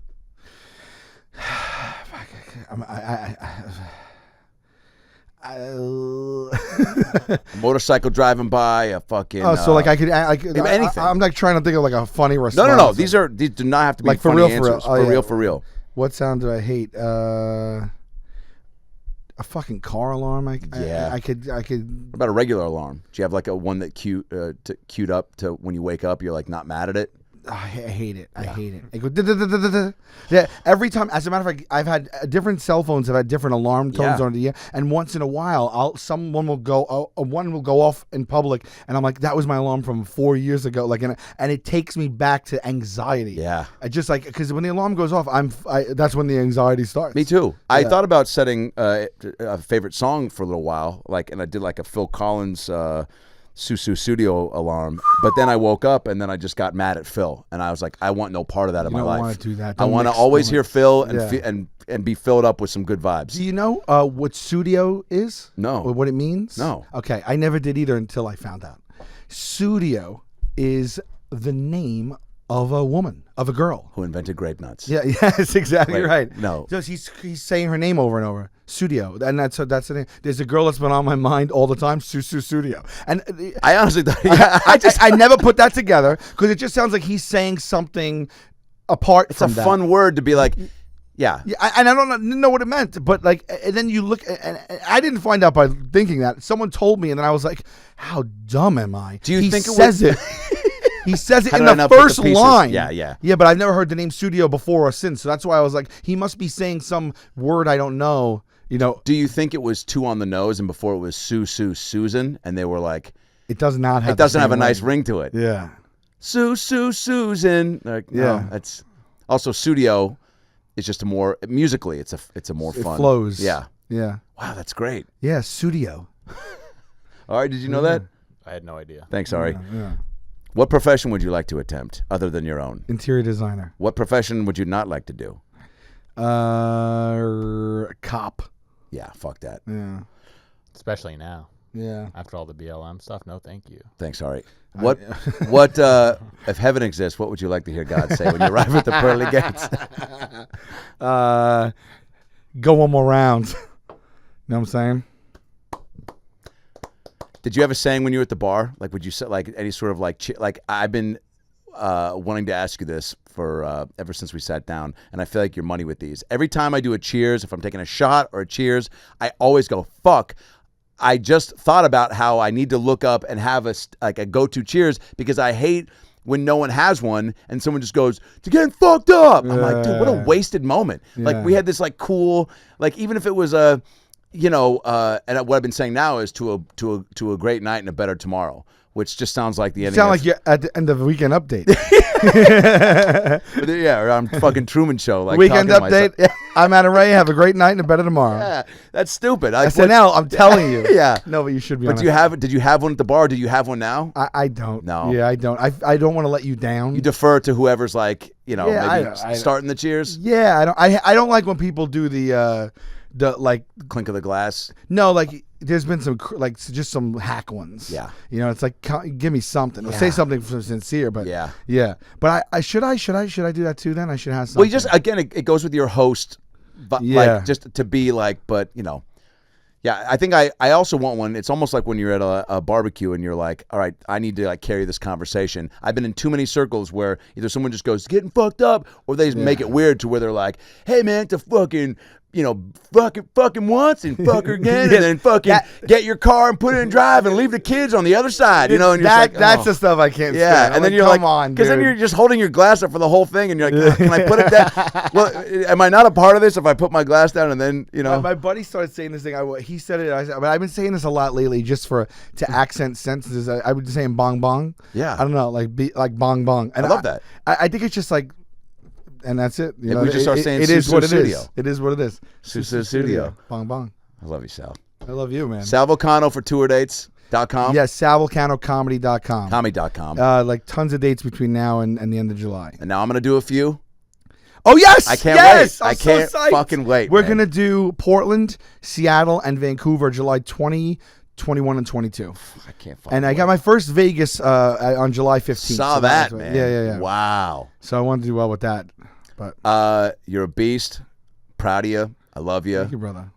A motorcycle driving by, a fucking. Oh, so like I could anything. I'm like trying to think of like a funny No, response. no, no. These do not have to be Like, for funny real, for real. answers. Oh, For yeah. real, for real. What sound do I hate? A fucking car alarm. Yeah. I could. What about a regular alarm? Do you have like a one that queued up to when you wake up, you're like not mad at it? I hate it. I hate it. I go da-da-da-da-da-da. Yeah. Every time. As a matter of fact, I've had different cell phones have had different alarm tones Yeah. on the year, and once in a while, one will go off in public, and I'm like, that was my alarm from 4 years ago. Like, and it takes me back to anxiety. Yeah. I just like because when the alarm goes off, that's when the anxiety starts. Me too. I Yeah. thought about setting a favorite song for a little while, and I did like a Phil Collins Susu Studio alarm, but then I woke up and then I just got mad at Phil, and I was like, I want no part of that in my don't life. wanna do that. I Don't want to mix always them hear up. Phil and Yeah. and be filled up with some good vibes. Do you know what studio is? No. Or what it means? No. Okay, I never did either until I found out. Studio is the name of a woman, of a girl. Who invented grape nuts? Yeah, yes, exactly Wait, right. no. Just he's saying her name over and over. Studio, and that's the name. There's a girl that's been on my mind all the time, Susu Studio, and I honestly thought, yeah, I never put that together because it just sounds like he's saying something apart it's from a that. fun word to be like, yeah. Yeah, and I didn't know what it meant, but like, and then you look, and I didn't find out by thinking that. Someone told me, and then I was like, "How dumb am I?" Do you he think it says was- it? He says it How in did I the not put the first pieces? line. Yeah, yeah. Yeah, but I've never heard the name Studio before or since, so that's why I was like, he must be saying some word I don't know. You know, Do you think it was too on the nose, and before it was Susan, and they were like, it does not have. it doesn't the have a same nice ring. ring to it. Yeah, Susan. Like, no, Yeah. that's also studio. It's just a more musically. It's a more it fun. flows. Yeah. yeah, Wow, that's great. yeah. Studio. All right, did you know that? I had no idea. Thanks, Ari. Yeah. What profession would you like to attempt other than your own? Interior designer. What profession would you not like to do? Cop. Yeah, fuck that. Yeah, Especially now. yeah. After all the BLM stuff, no thank you. Thanks, Ari. What if heaven exists, what would you like to hear God say when you arrive at the pearly gates? Go one more round. Know what I'm saying? Did you have a saying when you were at the bar? Like, would you say like any sort of like I've been wanting to ask you this for ever since we sat down, and I feel like you're money with these. Every time I do a cheers, if I'm taking a shot or a cheers, I always go, fuck. I just thought about how I need to look up and have a go-to cheers because I hate when no one has one and someone just goes, "You're getting fucked up." I'm like, dude, what a wasted moment. Like, we had this like cool, like even if it was a, and what I've been saying now is to a great night and a better tomorrow, which just sounds like the ending. Sound like you're at the end of the Weekend Update. Yeah, or I'm fucking Truman Show. Like Weekend talking to Update. myself. I'm Adam Ray. Have a great night and a better tomorrow. Yeah, that's stupid. Like, SNL. I'm telling you. Yeah. No, but you should be. But honest. did you have one at the bar? Do you have one now? I don't. No. Yeah, I don't. I don't want to let you down. You defer to whoever's like, Yeah, maybe I starting the cheers. Yeah, I don't. I don't like when people do the like. Clink of the glass. No, like there's been some just some hack ones. Yeah. It's like give me something. Or say Yeah. something sincere. But Yeah. yeah. But I should do that too. Then I should have something. Well, you just again, it goes with your host, but Yeah. like just to be like, but yeah. I think I also want one. It's almost like when you're at a barbecue and you're like, all right, I need to like carry this conversation. I've been in too many circles where either someone just goes getting fucked up, or they make it weird to where they're like, hey man, to fucking. Fucking once and fuck her again, and then fucking get your car and put it in drive and leave the kids on the other side, and you're just like, that's oh. the stuff I can't. Yeah, stand. and then you're come like, on, because then dude. you're just holding your glass up for the whole thing, and you're like, can I put it down? Well, am I not a part of this if I put my glass down and then My buddy started saying this thing. He said it, but I've been saying this a lot lately, just to accent sentences. I would be saying bong bong. Yeah. I don't know, like bong bong. And I love that. I think it's just like, and that's it. Maybe we just start saying it is Susu what it Studio. is. It is what it is. Susu Studio. Bong bong. I love you, Sal. I love you, man. Sal Vulcano for tour dates. .com? Yes, SalVulcanoComedy.com. Comedy.com. Like tons of dates between now and the end of July. And now I'm going to do a few. Oh, yes! I can't yes! wait. I I'm can't so psyched. fucking wait. We're man. going to do Portland, Seattle, and Vancouver July 20, 21, and 22. I can't fucking And I got wait. my first Vegas on July 15th. Saw so that, that's man. Yeah. Wow. So I wanted to do well with that. But You're a beast. Proud of you. I love you. thank you, brother.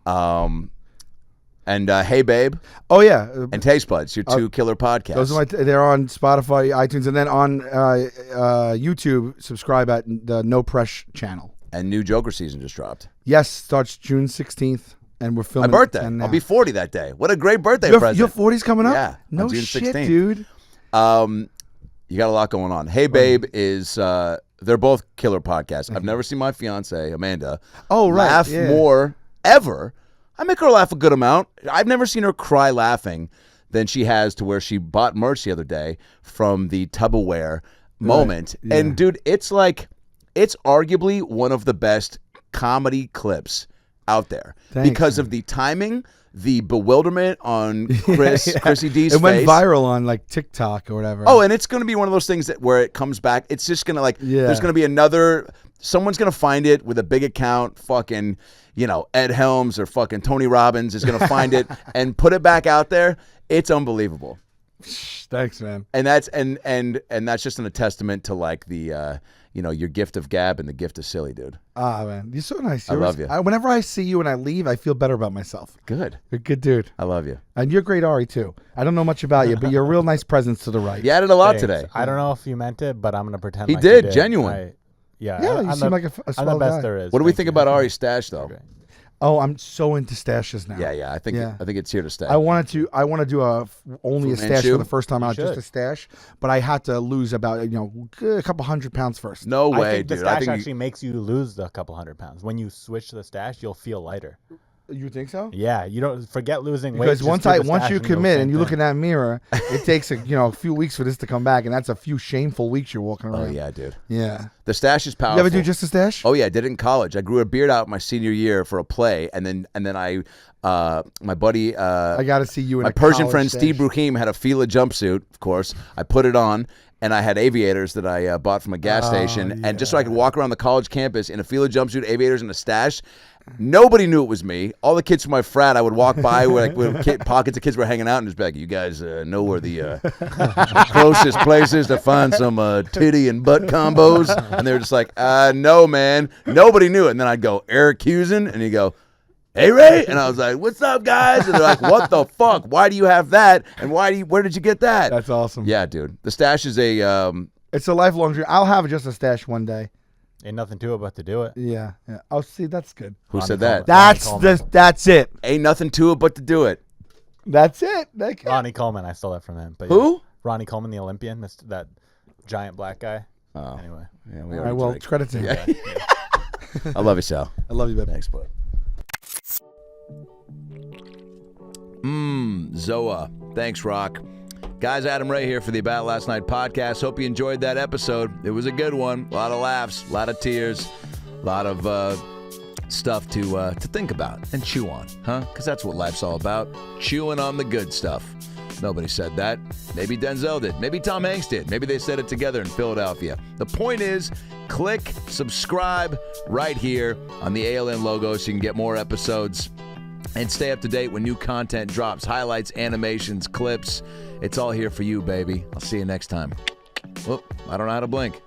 And Hey Babe Oh, yeah. and Taste Buds, your two killer podcasts. Those are they're on Spotify, iTunes, and then on YouTube, subscribe at the No Press channel. And new Joker season just dropped. Yes, starts June 16th, and we're My filming birthday. 10 now. I'll be 40 that day. What a great birthday Your present. 40's coming up? Yeah, No on June shit, 16th. dude. You got a lot going on. Hey Babe is they're both killer podcasts. I've never seen my fiance Amanda Oh, right, laugh yeah. more ever. I make her laugh a good amount. I've never seen her cry laughing than she has to where she bought merch the other day from the Tupperware moment. yeah. And dude, it's arguably one of the best comedy clips out there Thanks, because man. of the timing, the bewilderment on Chrissy D's It went face. viral on like TikTok or whatever. Oh, and it's going to be one of those things that where it comes back. It's just going to there's going to be another, someone's going to find it with a big account, fucking, Ed Helms or fucking Tony Robbins is going to find it and put it back out there. It's unbelievable. Thanks, man. And that's, and that's just a testament to like the, your gift of gab and the gift of silly, dude. Ah, man, you're so nice. I love you. Whenever I see you and I leave, I feel better about myself. Good. You're a good dude. I love you. And you're great, Ari, too. I don't know much about you, but you're a real nice presence to the right. You added a lot Thanks. today. I don't know if you meant it, but I'm gonna pretend. He like did, you genuine. Yeah, Yeah, I'm you seem the, like a I'm swell the best guy. there is. What do we Thank think you. about Ari's stash though? Great. Oh, I'm so into stashes now. Yeah, I think it's here to stay. I want to do only a Fu stash Manchu? for the first time out, just should. a stash. But I had to lose about a couple 100 pounds first. No I way, think the dude. stash I think actually makes you lose a couple 100 pounds. When you switch to the stash, you'll feel lighter. You think so? Yeah, you don't forget losing weight. Because just once do the once stash you and you'll commit same and you look thing. in that mirror, it takes a few weeks for this to come back, and that's a few shameful weeks you're walking around. Oh yeah, dude. Yeah. The stash is powerful. You ever do just a stash? Oh yeah, I did it in college. I grew a beard out my senior year for a play, and then I, my buddy, I got to see you in my a Persian college friend stash. Steve Bruchim had a Fila jumpsuit. Of course, I put it on, and I had aviators that I bought from a gas station, and just so I could walk around the college campus in a Fila jumpsuit, aviators, and a stash. Nobody knew it was me. All the kids from my frat, I would walk by where pockets of kids were hanging out, and just be like, "You guys know where the closest places to find some titty and butt combos?" And they were just like, "No, man." Nobody knew it. And then I'd go, "Eric Cusin," and he'd go, "Hey, Ray," and I was like, "What's up, guys?" And they're like, "What the fuck? Why do you have that? And where did you get that?" That's awesome. Yeah, dude. The stash is a It's a lifelong dream. I'll have just a stash one day. Ain't nothing to it but to do it. Yeah. Oh, see, that's good. who Ronnie said that? Coleman. That's it. Ain't nothing to it but to do it. That's it. Ronnie Coleman, I stole that from him. But Who? Yeah. Ronnie Coleman, the Olympian, that giant black guy. Oh, Anyway, yeah, we All already right, well, drank. credit to him. I love you, Sal. I love you, baby. Thanks, bud. Zoa. Thanks, Rock. Guys, Adam Ray here for the About Last Night podcast. Hope you enjoyed that episode. It was a good one. A lot of laughs, a lot of tears, a lot of stuff to think about and chew on, huh? Because that's what life's all about, chewing on the good stuff. Nobody said that. Maybe Denzel did. Maybe Tom Hanks did. Maybe they said it together in Philadelphia. The point is, click subscribe right here on the ALN logo so you can get more episodes and stay up to date when new content drops. Highlights, animations, clips. It's all here for you, baby. I'll see you next time. Whoop, I don't know how to blink.